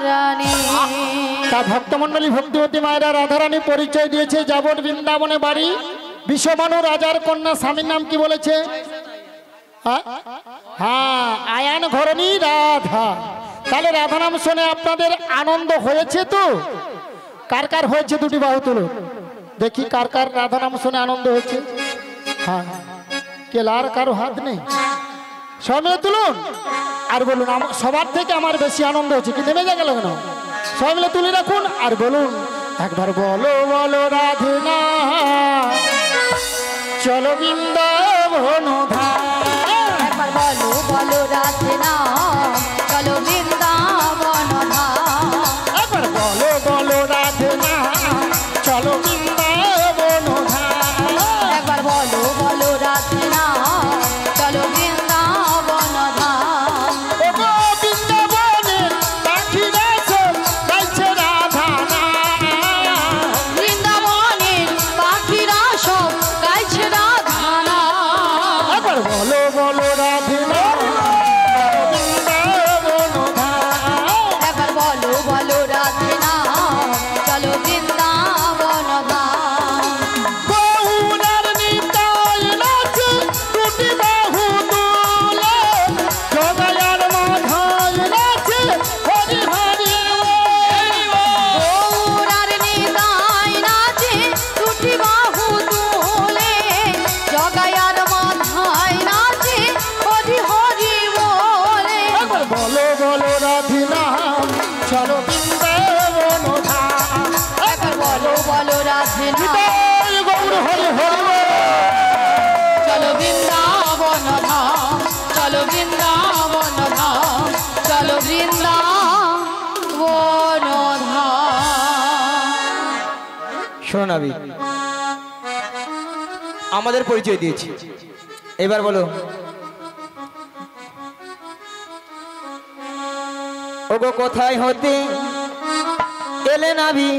রানী। তা ভক্তমণ্ডলী ভক্তিবতী মায়েরা রাধারানী পরিচয় দিয়েছে যাবট বৃন্দাবনে বাড়ি বিশ্ববানু রাজার কন্যা স্বামীর নাম কি বলেছে? হ্যাঁ আয়ান ঘরণী রাধা। তাহলে রাধা নাম শুনে আপনাদের আনন্দ হয়েছে তো? কার কার হয়েছে দুটি বাহু তুলো দেখি, কার কার রাধা নাম শুনে আনন্দ হয়েছে? হ্যাঁ কেলার কারো হাত নেই, সবাই তুলুন আর বলুন সবার থেকে আমার বেশি আনন্দ হচ্ছে। কি নেমে যা গেল কেন? সবাই মিলে তুলে রাখুন আর বলুন একবার বলো বলো রাধে না চলো বৃন্দাবন ধাম। একবার বলো বলো রাধে নাম চলো বৃন্দাবন ধাম। একবার বলো বলো রাধে না চলো বৃন্দাবন ধাম। একবার বলো বলো রাধে নাম চলো বৃন্দাবন ধাম। ও গো বৃন্দাবনের পাখিরা সব গাইছে রাধা নাম। বৃন্দাবনের পাখিরা সব গাইছে রাধা নাম। একবার বলো বলো রাধে না বৃন্দাবন ধাম। একবার বলো বলো রাধে নাম চলো বৃন্দাবন ধাম। গৌরার নিতাই নাচে দুটি বাহু তুলে জগায়ার মাথায় নাচে হরি হরি গৌরার নিতাই নাচে দুটি বাহু তুলে জগায়ার মাথায় নাচে হরি হরি বলে। একবার বলো বলো রাধে নাম চলো বৃন্দাবন ধাম। একবার বলো বলো রাধে নাম নিতাই গৌর হরি হরি চলো বৃন্দাবন ধাম চলো বৃন্দাবন ধাম চলো বৃন্দাবন ধাম। শোন আবি, আমাদের পরিচয় দিয়েছি, এবার বলো ওগো কোথায় হতে এলে নাবি,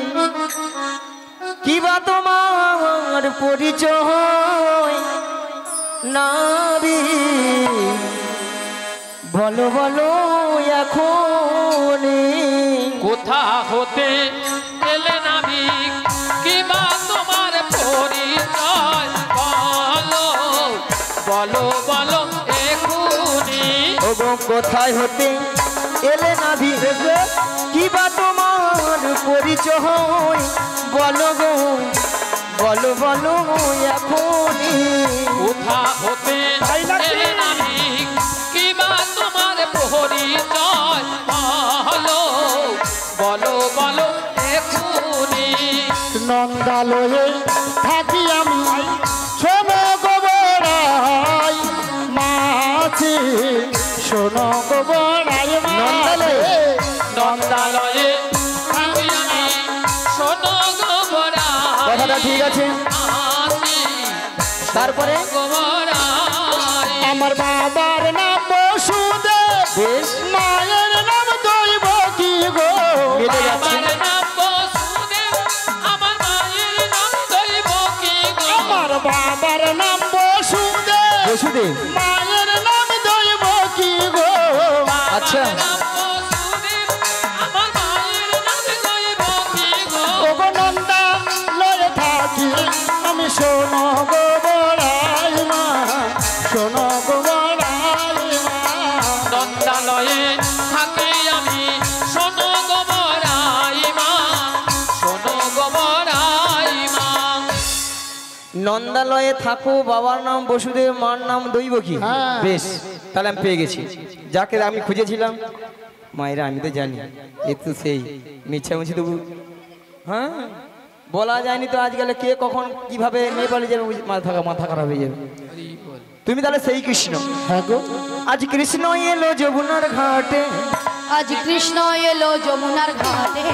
কি বা তোমার পরিচয় নাবি, বলো বলো এখনই। কোথা হতে এলে নাবিক কিবা তোমার পরিচয় বলো বলো বলো এখুনি। ওগো কোথায় হতে এলে নাভি, কি বা তোমার পরিচয় বলো গো বলো বলো এখনই। কোথা হতে এলে নাবিক কিবা তোমার পরিচয় বলো বলো বলো এখুনি। নন্দালয়ে থাকি আমি শোনো গোবরাই মাছি, শোনো গোবরাই নন্দালয়ে? নন্দালয়ে থাকি আমি শোনো গোবরাই কথাটা ঠিক আছে, আছি তারপরে গোবরাই। আমার বাবার নাম বসুদেব, বেশ মায়ের নাম দৈব কি গো। মিলে যাচ্ছে। আমার নাম বসুদেব, আমার মায়ের নাম দৈব কি গো। আমার বাবার নাম বসুদেব, বসুদেব, মায়ের নাম দৈব কি গো। আচ্ছা আমার নাম বসুদেব, আমার মায়ের নাম দৈব কি গো। ওগো নন্দালয়ে থাকি আমি শোনো গোবরাই মা, শোনো গোবরাই মা। নন্দালয়ে থাকি আমি শোনো গোবরাই মা, শোনো গোবরাই মা। নন্দালয়ে থাকো, বাবার নাম বসুদেব, মার নাম দৈবকী। হ্যাঁ। বেশ, তাহলে আমি পেয়ে গেছি যাকে আমি খুঁজেছিলাম। মায়েরা আমি তো জানি একটু সেই মিছামিছি তবু, হ্যাঁ বলা যায়নি তো আজকাল কে কখন কিভাবে নেপালে যাবে, মাথা খারাপ হয়ে যাবে। তুমি তাহলে সেই কৃষ্ণ। হ্যাঁ গো, আজ কৃষ্ণ এলো যমুনার ঘাটে, আজ কৃষ্ণ এলো যমুনার ঘাটে,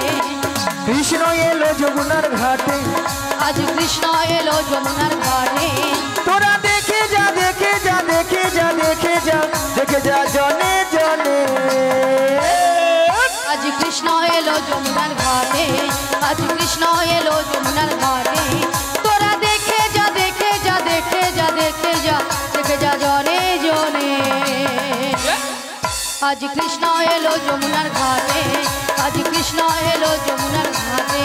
কৃষ্ণ এলো যমুনার ঘাটে, আজ কৃষ্ণ এলো যমুনার ঘাটে। তোরা দেখে যা দেখে যা দেখে যা দেখে যা দেখে যা জনে জনে। আজ কৃষ্ণ এলো যমুনার ঘাটে, আজ কৃষ্ণ এলো যমুনার ঘাটে। তোরা দেখে যা দেখে যা দেখে যা দেখে যা দেখে যা জনে জনে। আজ কৃষ্ণ এলো যমুনার ঘাটে, আজ আজ কৃষ্ণ এলো যমুনার ঘাটে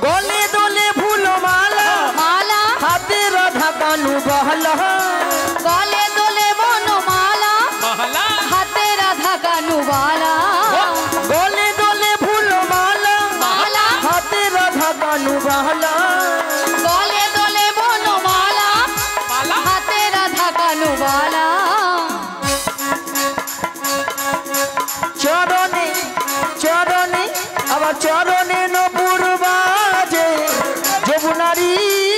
গলে দোলে ফুল মালা মালা হাতে রাধা কানু বহলা গলে দোলে বনমালা মহলা হাতে রাধা কানুবালা গলে দোলে ফুল মালা মালা হাতে রাধা কানু বহলা গলে দোলে বনমালা মালা হাতে রাধা কানুবালা চরণে চরণে আবার চরণে নপুর বাজে যমুনারি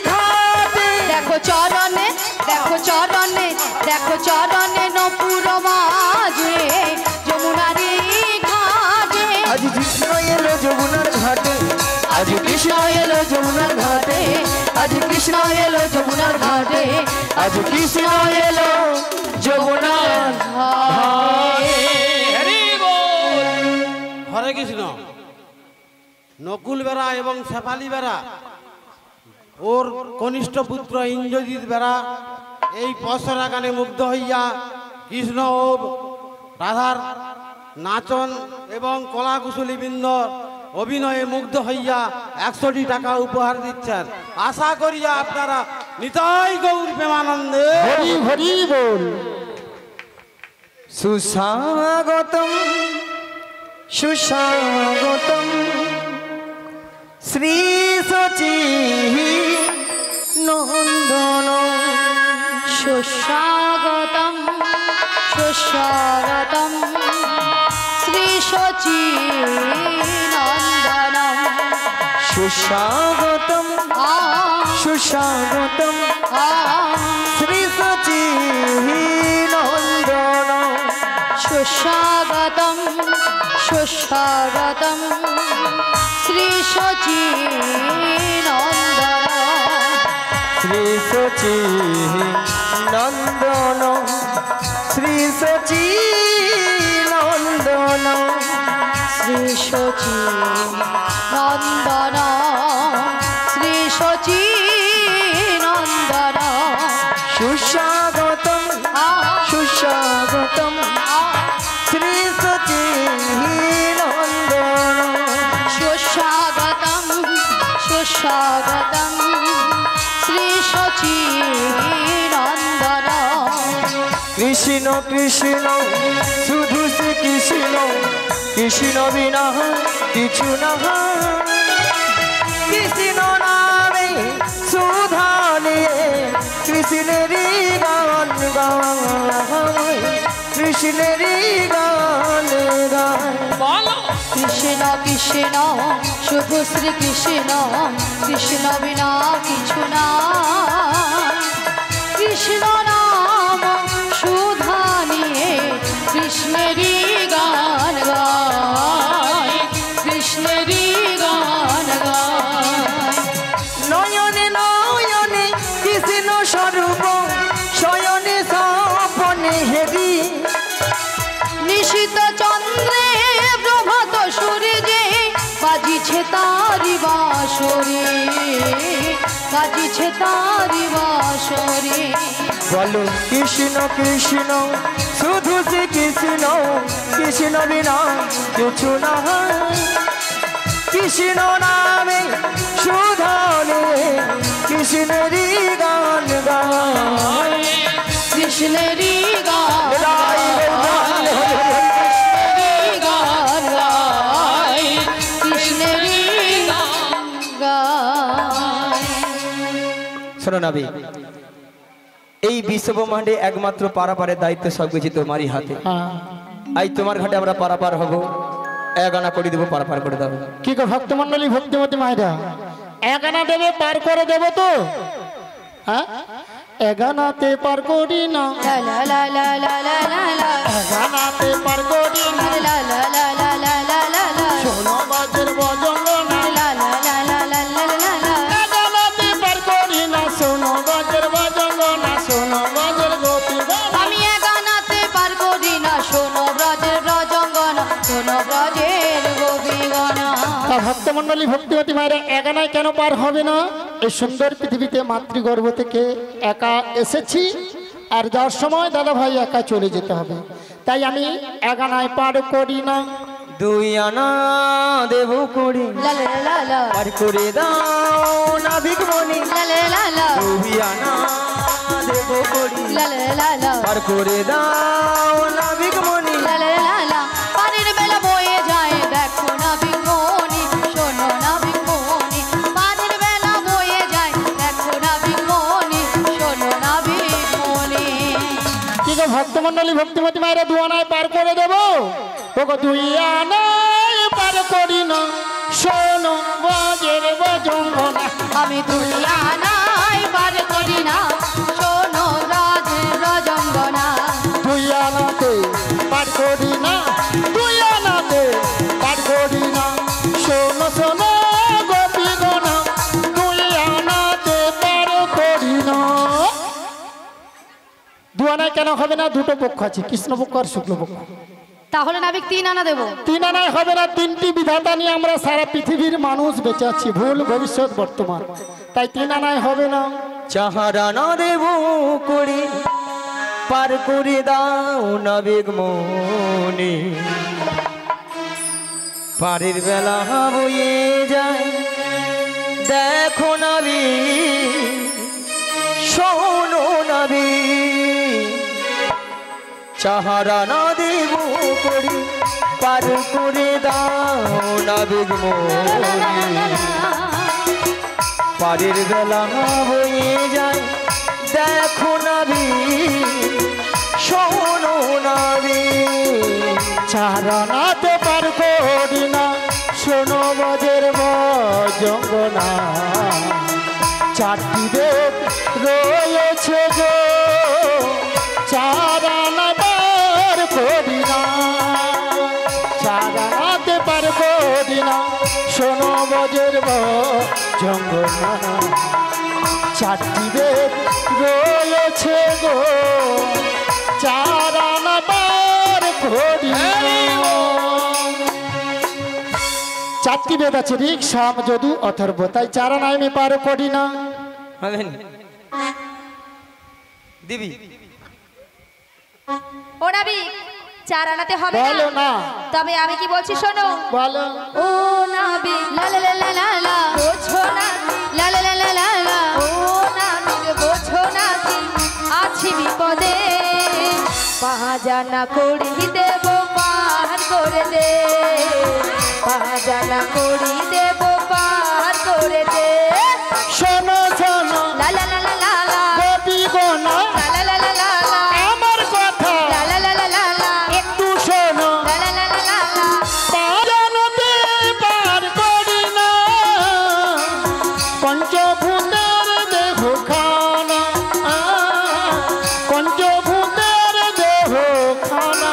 ঘাটে দেখো চরণে দেখো চরণে দেখো চরণে নপুর মাঝে যমুনারি ঘাটে আজ কৃষ্ণ এলো যমুনার ঘাটে আজ কৃষ্ণ এলো যমুনার ঘাটে আজ কৃষ্ণ এলো যমুনার ঘাটে আজ কৃষ্ণ এলো যমুনার হরি বল হরে কৃষ্ণ। নকুল বেড়া এবং শেফালি বেড়া ওর কনিষ্ঠ পুত্র ইন্দ্রজিৎ বেড়া এই পসরা গানে মুগ্ধ হইয়া কৃষ্ণ ও রাধার নাচন এবং কলাকুশলী বৃন্দ অভিনয়ে মুগ্ধ হইয়া 100টি টাকা উপহার দিচ্ছেন। আশা করিয়া আপনারা নিতাই গৌর প্রেমানন্দে হরি হরি বল। সুস্বাগতম সুস্বাগতম শ্রী সচি নন্দন সুস্বাগতম সুস্বাগতম শ্রী শচী নন্দনম সুস্বাগতম সুস্বাগতম শ্রী সচি নন্দন সুস্বাগতম সুস্বাগতম শ্রী শচী নন্দন শ্রী সচি নন্দন শ্রী সচি নন্দন শ্রী শচী নন্দন শ্রী শচী নন্দন সুস্বাগতম সুস্বাগতম শ্রী সচি নন্দন সুস্বাগতম সুস্বাগতম শ্রী শচী নন্দন কৃষ্ণ কৃষ্ণ শুধু শ্রী কৃষ্ণ কৃষ্ণ বিনা কিছু না কৃষ্ণ নামে সুধা নিয়ে কৃষ্ণেরই গান গায় কৃষ্ণেরই গান গায় বলো কৃষ্ণ কৃষ্ণ শুধু শ্রী কৃষ্ণ কৃষ্ণ বিনা কিছু না কৃষ্ণ নাম সুধা নিয়ে কৃষ্ণেরই গান গায় কৃষ্ণেরই গান গায় নয়নে নয়নে কৃষ্ণ স্বরূপ শয়নে স্বপনে হেরি নিশিত চন্দ্রে প্রভাত সূর্যে বাজিছে তারি বাঁশরি বাজিছে তারি বাঁশরি বলো কৃষ্ণ কৃষ্ণ শুধু শ্রী কৃষ্ণ কৃষ্ণ বিনা কিছু না কৃষ্ণ নামে সুধানে কৃষ্ণেরই গান গায় কৃষ্ণেরই গান গায় গান গায় কৃষ্ণেরই গান গায় শোনো নাবি এই বিশ্বব্রহ্মাণ্ডে একমাত্র পারাপারের দায়িত্ব সবকিছু তোমারই হাতে হ্যাঁ আজ তোমার ঘাটে আমরা পারাপার হব এক আনা করে দেবো পারাপার করে দেবো কি গো ভক্তমন্ডলী ভক্তিমতী মায়েরা এগানা দেবে পার করে দেবো তো হ্যাঁ এগানাতে পার করি না লা লা লা লা লা লা লা লা এগানাতে পার করি না লা লা লা লা লা লা লা লা শোনো বাজের বজঙ্গ না লা লা লা লা লা লা লা লা এগানাতে পার করি না শোনো বাজের বজঙ্গ না শোনো বাজের গোপী গান আমি এগানাতে পার করি না শোনো ব্রজের রজঙ্গনা শোনো ব্রজের গোপীগণা তা ভক্তমন্ডলী ভক্তিমতী মায়েরা এগানায় কেন পার হবে না এই সুন্দর পৃথিবীতে মাতৃগর্ভ থেকে একা এসেছি আর যাওয়ার সময় দাদা ভাই একা চলে যেতে হবে, তাই আমি একানায় পার করি না। 2 আনা দেব করি লা লা লা লা পার করে দাও নাবিক মনি। লা লা লা লা 2 আনা দেব করি লা লা লা লা পার করে দাও নাবিক মনি। লা লা লা লা পানির বেলা বয়ে যায় দেখো না বিমনি, শোনো না বিমনি, পানির বেলা বয়ে যায় দেখো না বিমনি, শোনো না বিমনি। কি গো ভক্তমন্ডলী ভক্তিমতী মায়েরা 2 আনায় পার করে দেব? ওগো 2 আনায় পার করি না, শোনো বাজের বজঙ্গনা। আমি 2 আনায় পার করি না, শোনো রাজের রজঙ্গনা। 2 আনাতে পার করি না, 2 আনাতে পার করি না, শোনো শোনো গোপীগণা, 2 আনাতে পার করি না। 2 আনায় কেন হবে না? দুটো পক্ষ আছে, কৃষ্ণপক্ষ আর শুক্লপক্ষ। তাহলে নাবিক 3 আনা দেবো। 3 আনায় হবে না, 3টি বিধাতা নিয়ে আমরা সারা পৃথিবীর মানুষ বেঁচে আছি, ভুল ভবিষ্যৎ বর্তমান, তাই 3 আনায় হবে না। 4 আনা দেব করি পার করে দাও নাবিক মনি। পারের বেলা বয়ে যায় দেখো নাবি, শোনো নাবি। 4 আনা দেব করি পার করে দাও নাবিক মনি। পারের বেলা বয়ে যায় দেখো নাবি, শোনো নাবি। 4 আনাতে পার করি না, শোনো বজের বজঙ্গনা। 4টি বেদ রয়েছে গো, 4 আনা পার করি না। 4 আনাতে পার করি না, শোনো বজের বজঙ্গনা। 4টি বেদ রয়েছে গো, 4 আনা পার করি না। 4টি বেদ আছে, ঋক সাম যদু অথর্ব, তাই 4 আনায় আমি পার করি না। হবেন দিবি ও নাবিক 4 আনাতে হবে বলো না, না, তবে আমি কি বলছি শোনো। বলো। ও নাবিক লা লা লা লা লা বোঝো না, লা লা লা লা লা ও নাবিক বোঝো না কি আছি বিপদে, পাহাজানা করি দেব পার করে দে, পাহাজানা করি দেব পার করে দে। শোনো শোনো লা লা লা লা লা লা গোপীগণা, লা লা লা লা লা লা আমার কথা লা লা লা লা লা লা একটু শোনো। লা লা লা লা লা লা 5 আনাতে পার করি না, পঞ্চভূতের দেহ খানা, পঞ্চভূতের দেহ খানা।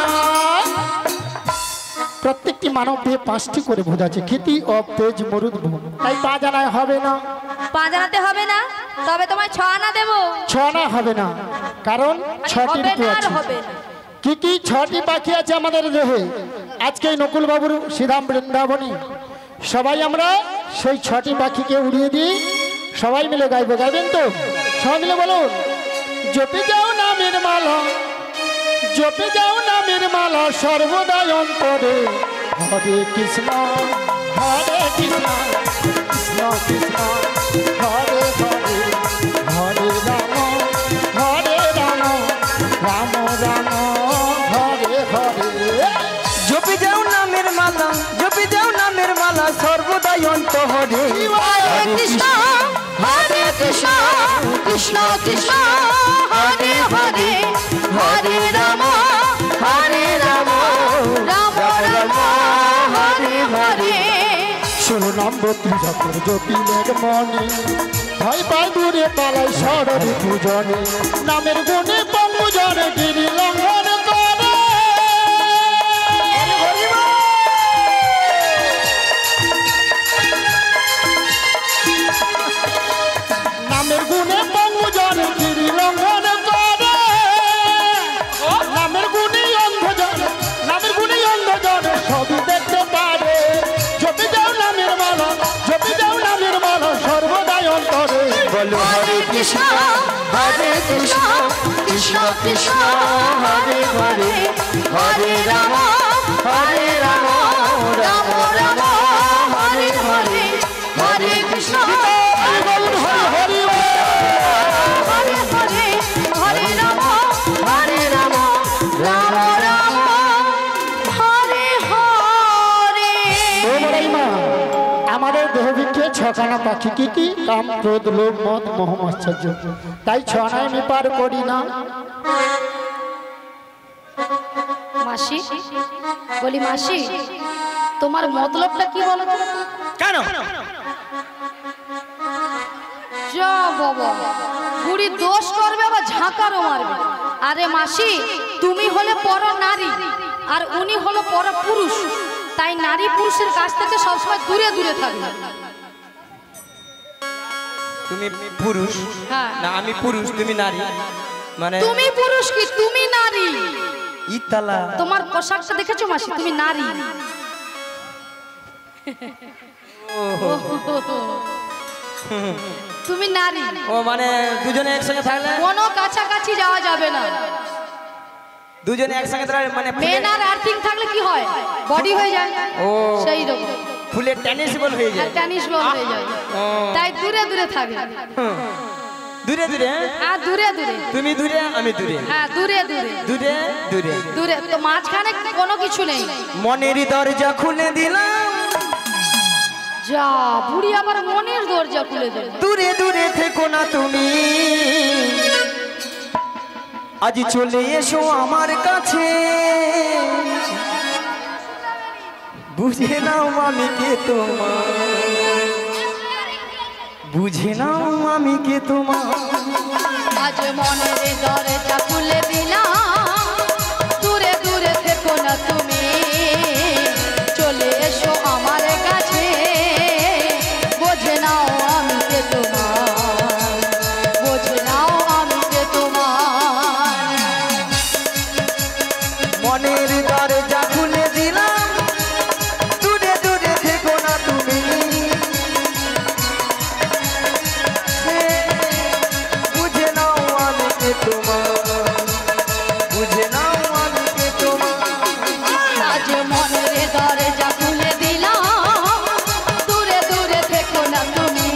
প্রত্যেকটি মানব দেহে 5টি করে ভূত আছে, ক্ষিতি অপ তেজ মরুদ ভূম, তাই 5 আনায় হবে না। 5 আনাতে হবে না, তবে তোমায় 6 আনা দেবো। 6 আনা হবে না, কারণ 6টি হবে ঋতু না আর আছে। হবে না। কি কি 6টি পাখি আছে আমাদের দেহে? আজকে নকুল বাবুর শ্রীধাম বৃন্দাবনে সবাই আমরা সেই 6টি পাখিকে উড়িয়ে দিই, সবাই মিলে গাইবো। গাইবেন তো? সবাই মিলে বলুন। জপে যাও নামের মালা, জপে যাও নামের মালা সর্বদাই অন্তরে, হরে কৃষ্ণ হরে কৃষ্ণ, কৃষ্ণ কৃষ্ণ হরে হরে, হরে রাম হরে রাম, রাম রাম হরে হরে। জপি যাও নামের মালা, জপি যাও নামের মালা সর্বদাই অন্তরে। হরে কৃষ্ণ হরে কৃষ্ণ, কৃষ্ণ কৃষ্ণ হরে হরে, হরে রাম হরে রাম, রাম রাম হরে হরে। শোনো নম্বতি যখন জপিলের মনে, ভয় পায় দূরে পালায় সররি পূজনে, নামের গুণে পঙ্গুজনে গিরি লঙ্ঘন করে। নামের গুণে পঙ্গুজনে গিরি লঙ্ঘন করে, নামের গুণে অন্ধজন, নামের গুণে অন্ধজন সবই দেখতে পারে। জপে যাও নামের মালা, জপে যাও নামের মালা সর্বদাই অন্তরে। বলো হরে কৃষ্ণ হরে কৃষ্ণ, কৃষ্ণ কৃষ্ণ হরে হরে হরে রাম রাম রাম হরে হরে হরে কৃষ্ণ হরে হরে হরে রাম হরে রাম রাম রাম হরে হরে। আমাদের দেহবিক্ষে ছখানা পাখি কি কি? কাম, ক্রোধ, লোভ, মদ, মোহ, মাশ্চর্য। তাই ছনায় আমি পার করি না। মাসি বলি, মাসি তোমার মতলবটা কি বলো তো? কেন? যা বাবা, বুড়ি দোষ করবে আবার ঝাঁকারও মারবে। আরে মাসি, তুমি হলে পর নারী আর উনি হলো পর পুরুষ, তাই নারী পুরুষের কাছ থেকে সবসময় দূরে দূরে থাকবে। তুমি পুরুষ হ্যাঁ। না আমি পুরুষ, তুমি নারী, মানে তুমি পুরুষ কি তুমি নারী? ইতালা তোমার পোশাকটা দেখেছো মাসি, তুমি নারী। তুমি নারী, ও মানে দুজনে একসঙ্গে থাকলে, কোনো কাছাকাছি যাওয়া যাবে না। দুজনে একসঙ্গে থাকলে মানে মেন আর আর্থিং থাকলে কি হয়, বডি হয়ে যায়। ও সেই রকম ফুলের টেনিস বল হয়ে যায়। টেনিস বল হয়ে যায়, তাই দূরে দূরে থাকে। দূরে দূরে, হ্যাঁ দূরে দূরে, তুমি দূরে আমি দূরে, হ্যাঁ দূরে দূরে দূরে দূরে দূরে, তো মাঝখানে কোনো কিছু নেই। মনের দরজা খুলে দিলাম, যা বুড়ি আবার মনের দরজা খুলে দেবে। দূরে দূরে থেকো না তুমি, আজ চলে এসো আমার কাছে, বুঝে নাও আমি কে তোমার, বুঝে নাও আমি কে তোমার। আজ মনের দরজা খুলে দিলাম, দূরে দূরে থেকো না তুমি, চলে এসো আমার কাছে, বোঝে নাও আমি কে তোমার, বোঝে নাও আমি কে তোমার। মনের দরজা খুলে দিলাম, দূরে দূরে থেকো না তুমি, বুঝে নাও আমি কে তোমার, বুঝে নাও আমি কে তোমার। আজ মনের দরজা খুলে দিলাম, দূরে দূরে থেকো না তুমি,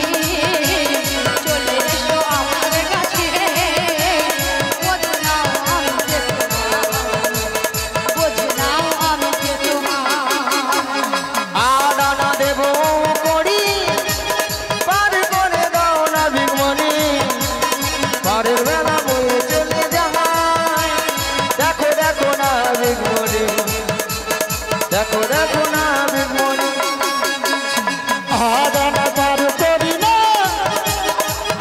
চলে এসো আমার কাছে, বোঝে নাও আমি কে তোমার, বোঝে নাও আমি কে তোমার। আদানা দেব করি, পার করে দাও না ভিগমণি, পারের বেলা বয়ে চলে যায়, দেখো দেখো না ভিগমণি, দেখো দেখো না ভিগমণি। আদানা পার করি না,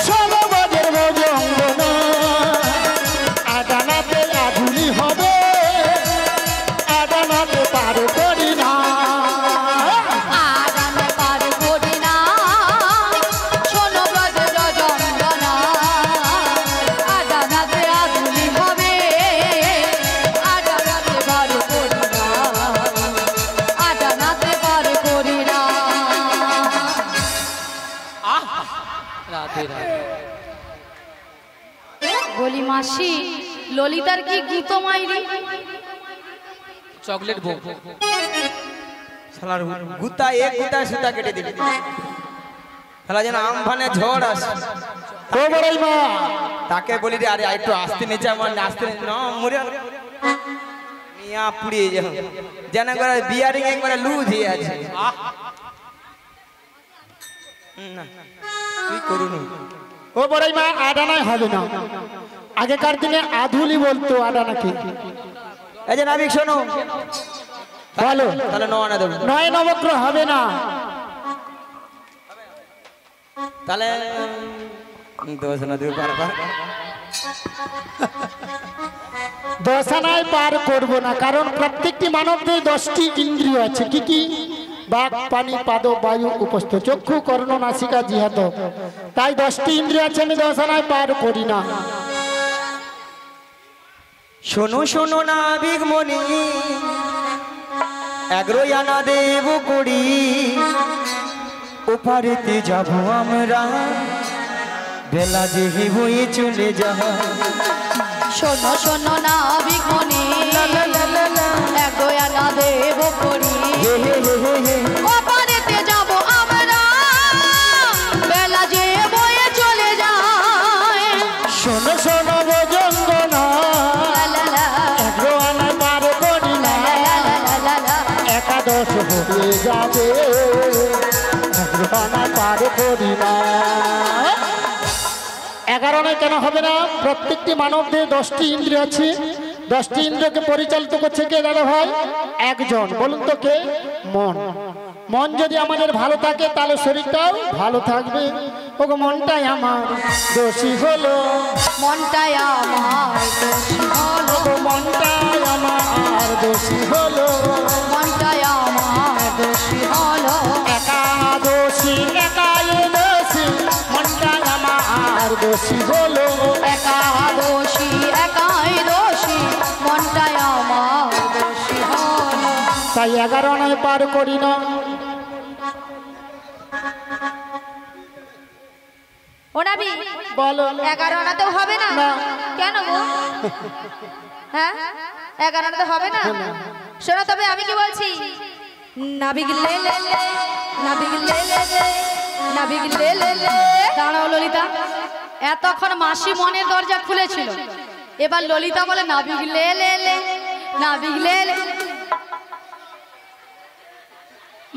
ষোলো বাজের ভোজঙ্গ না। আদানাতে আধুলি হবে, আদানাতে পার করি না। আদানে পার করি না, শোনো ব্রজ রজঙ্গনা, আদানাতে আধুলি হবে, আদানাতে পার করি না, আদানাতে পার করি না। রাধে রাধে। বলি মাসি, ললিতার কি গুতো মাইরি? চকলেট বউ শালার গুতা এক গুতা সুতা কেটে দিবি, শালা যেন আমফানে ঝড় আসে। ও বড়াই মা, তাকে বলি রে, আরে একটু আসতে নিচে, আমার আসতে না মরে মিয়া পুড়িয়ে যাও, যেন করে বিয়ারিং একবারে লুজ হয়ে আছে। না তুই করুন। ও বড়াই মা, আদানায় হবে না। আগেকার দিনে আধুলি বলতো আদানাকে। এই যে নাবিক শোনো, বলো, তাহলে নয়না দেবো, নয় নবগ্রহ হবে না। তাহলে দোষ না দেবো পারবা। দশানায় পার করব না, কারণ প্রত্যেকটি মানবদের 10টি ইন্দ্রিয় আছে। কি কি? বাক, পানি, পাদ, বায়ু, উপস্থ, চক্ষু, কর্ণ, নাসিকা, জিহাদ। তাই 10টি ইন্দ্রিয় আছে, আমি দশানায় পার করি না। শোনো শোনো নাবিক মনি, এগ্রো আনা দেব করি, ওপারেতে যাব আমরা, বেলা যে হয়ে চলে যা। শোনো শোনো না বিঘ্নে এক আনা দেব করি ওপারেতে যাব আমরা বেলা যে বয়ে চলে যায় শোনো শোনো বজঙ্গনা লা লা আনা পার করি না লা লা একাদশ হয়ে যাবে আনা পার করি না। 11 কেন হবে না? প্রত্যেকটি মানবদের 10টি ইন্দ্রিয় আছে। 10টি ইন্দ্রিয়কে পরিচালিত করছে কে দাদা ভাই? একজন। বলুন তো কে? মন। মন যদি আমাদের ভালো থাকে তাহলে শরীরটাও ভালো থাকবে। ওগো মনটাই আমার দোষী হলো, মনটাই আমার দোষী হলো ওগো মনটাই আমার দোষী হলো, মনটাই আমার দোষী হলো একাদশী একাই দোষী, মনটাই আমার দোষী হলো। একাদশী একাই দোষী মনটাই আমার দোষী হলো তাই 11 পার করি না। ও নাবি বলো 11 আনাতেও হবে না? না। কেন গো? হ্যাঁ 11 আনাতে হবে না? শোনো তবে আমি কি বলছি, নাবিক লে লে লে, নাবিক লে লে লে, নাবিক লে লে লে। দাঁড়াও ললিতা, এতক্ষণ মাসি মনের দরজা খুলেছিল, এবার ললিতা বলে নাবিক লে লে লে, নাবিক লে লে।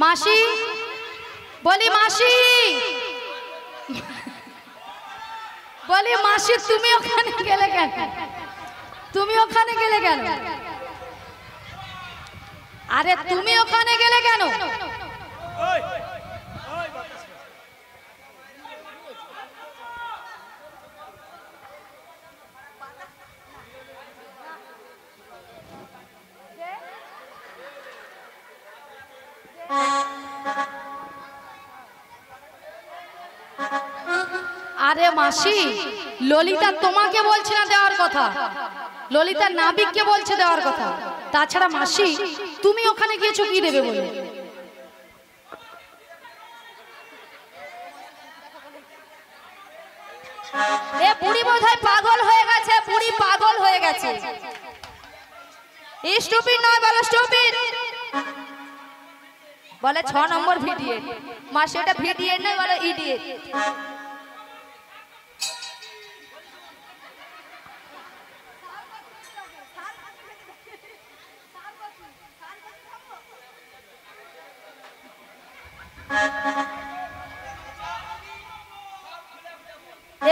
মাসি বলি, মাসি বলি, মাসি তুমি ওখানে গেলে কেন? তুমি ওখানে গেলে কেন? আরে তুমি ওখানে গেলে কেন? আরে মাসি, ললিতা তোমাকে বলছে না দেওয়ার কথা, ললিতা নাবিককে বলছে দেওয়ার কথা। তাছাড়া মাসি তুমি ওখানে গিয়েছো কি দেবে বলে? এ বুড়ি বোধহয় পাগল হয়ে গেছে, বুড়ি পাগল হয়ে গেছে। স্টুপিড নয়, বলো স্টুপিড। বলে 6 নম্বর ভিডিও, মাসি এটা ভিডিও নয়, বলে ইডিয়েট।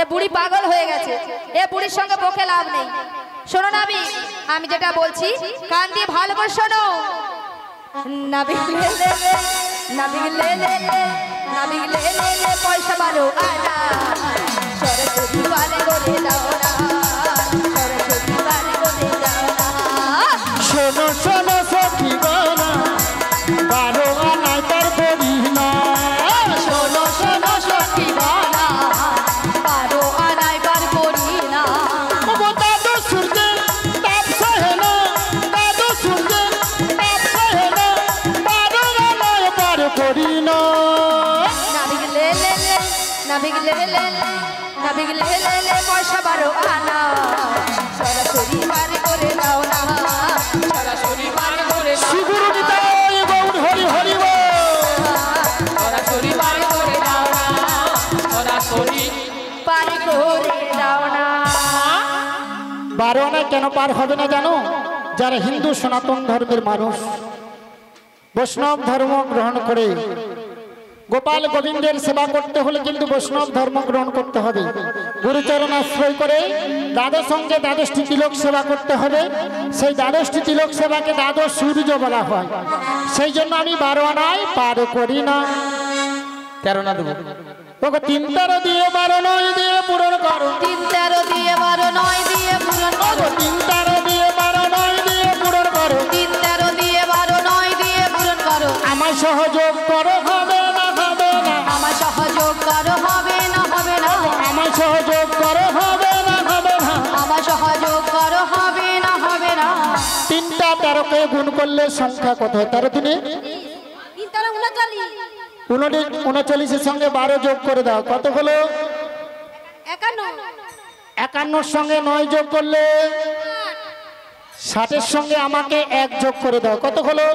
এ বুড়ি পাগল হয়ে গেছে, এ বুড়ির সঙ্গে বকে লাভ নেই। শোনো নাবি, আমি যেটা বলছি কান দিয়ে ভালো করে শোনো। নাবিক লে লে লে, নাবিক লে লে লে, নাবিক লে লে লে, পয়সা বারো আনা, সরস্বতী বারে করে দাও না, সরস্বতী বারে করে দাও না। শোনো শোনো সখী বানা 12 আনায় পার করি না। শোনো শোনো সখী বানা 12 আনায় বার করি না। ওগো দাদু সূর্যে তাপ সহে না, দাদু সূর্যে তাপ সহে না, 12 আনায় পার করি না। নাবিক লে লে লে, নাবিক লে লে লে, নাবিক লে লে লে, পয়সা বারো আনা, সরাসরি বারে করে দাও না, সরাসরি পার করে দাও, শ্রীগুরু নিতাই গৌর হরি হরি বল। সরাসরি পার করে দাও না, সরাসরি পারে করে দাও না। 12 আনায় কেন পার হবে না জানো? যারা হিন্দু সনাতন ধর্মের মানুষ, বৈষ্ণব ধর্ম গ্রহণ করে, গোপাল গোবিন্দের সেবা করতে হলে কিন্তু বৈষ্ণব ধর্ম গ্রহণ করতে হবে। গুরুচরণ আশ্রয় করে দ্বাদশ সঙ্গে 12টি তিলক সেবা করতে হবে। সেই 12টি তিলক সেবাকে দ্বাদশ সূর্য বলা হয়। সেই জন্য আমি 12 আনায় পার করি না। 13 না দেবো? ওকে 3 13 দিয়ে 12 9 দিয়ে পূরণ করো। 3 13 দিয়ে 12 9 দিয়ে পূরণ করো। 3 13 দিয়ে 12 9 দিয়ে পূরণ করো। 3 13 দিয়ে 12 9 দিয়ে পূরণ করো। আমায় সহযোগ করো, হবে না হবে না। আমার সহযোগ করো, হবে না হবে না। আমায় সহযোগ করো, হবে না হবে না। আমার সহযোগ করো, হবে না হবে না। 3টা 13কে গুণ করলে সংখ্যা কত হয়? 13 দিনে 3 তারা 39, 39 এর সঙ্গে 12 যোগ করে দাও, কত হলো? 51। 51 সঙ্গে 9 যোগ করলে 60-এর সঙ্গে আমাকে 1 যোগ করে দাও, কত হলো?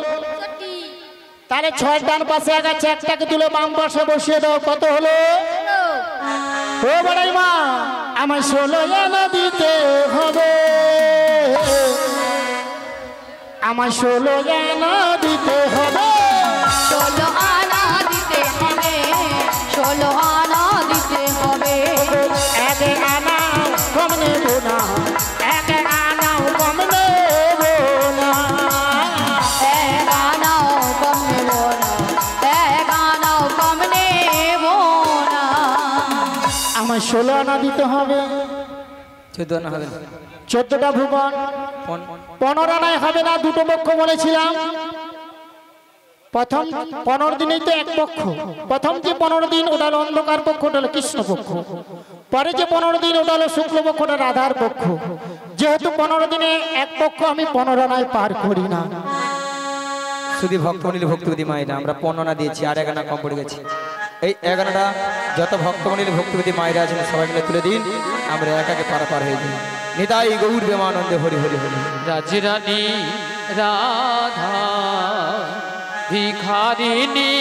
তাহলে 6 ডান পাশে এক আছে, একটাকে তুলে বাম পাশে বসিয়ে দাও, কত হলো? ও বড়াই মা, আমায় 16 আনা দিতে হবে, আমায় 16 আনা দিতে হবে। 16 আনা দিতে হবে, 16 আনা দিতে হবে। এক আনা কম নেব না, এক আনাও কম নেব না, এক আনাও কম নেব না, এক আনাও কম নেব না। আমায় 16 আনা দিতে হবে। 14 আনা হবে না। 14টা ভুবন 15 আনায় হবে না, দুটো পক্ষ বলেছিলাম। প্রথম 15 দিনেই তো এক পক্ষ, প্রথম যে 15 দিন ওটা হলো অন্ধকার পক্ষ, ওটা হলো কৃষ্ণ পক্ষ। পরে যে 15 দিন ওটা হলো শুক্ল পক্ষ, ওটা রাধার পক্ষ। যেহেতু 15 দিনে এক পক্ষ, আমি 15 আনায় পার করি না। শুধু ভক্তমণি ভক্তিপতি মায়েরা আমরা 15 আনা দিয়েছি, আর 1 আনা কম পড়ে গেছে। এই 1 আনাটা যত ভক্তমণি ভক্তিপতি মায়েরা আছেন সবাই মিলে তুলে দিন, আমরা একাকে পারাপার হয়ে যাই। নিতাই গৌর প্রেমানন্দে হরি হরি হরি। রাজরানী রাধা ভিখারিণী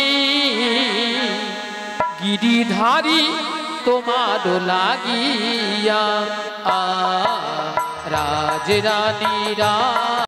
গিরিধারী তোমার লাগিয়া রাজরানী রা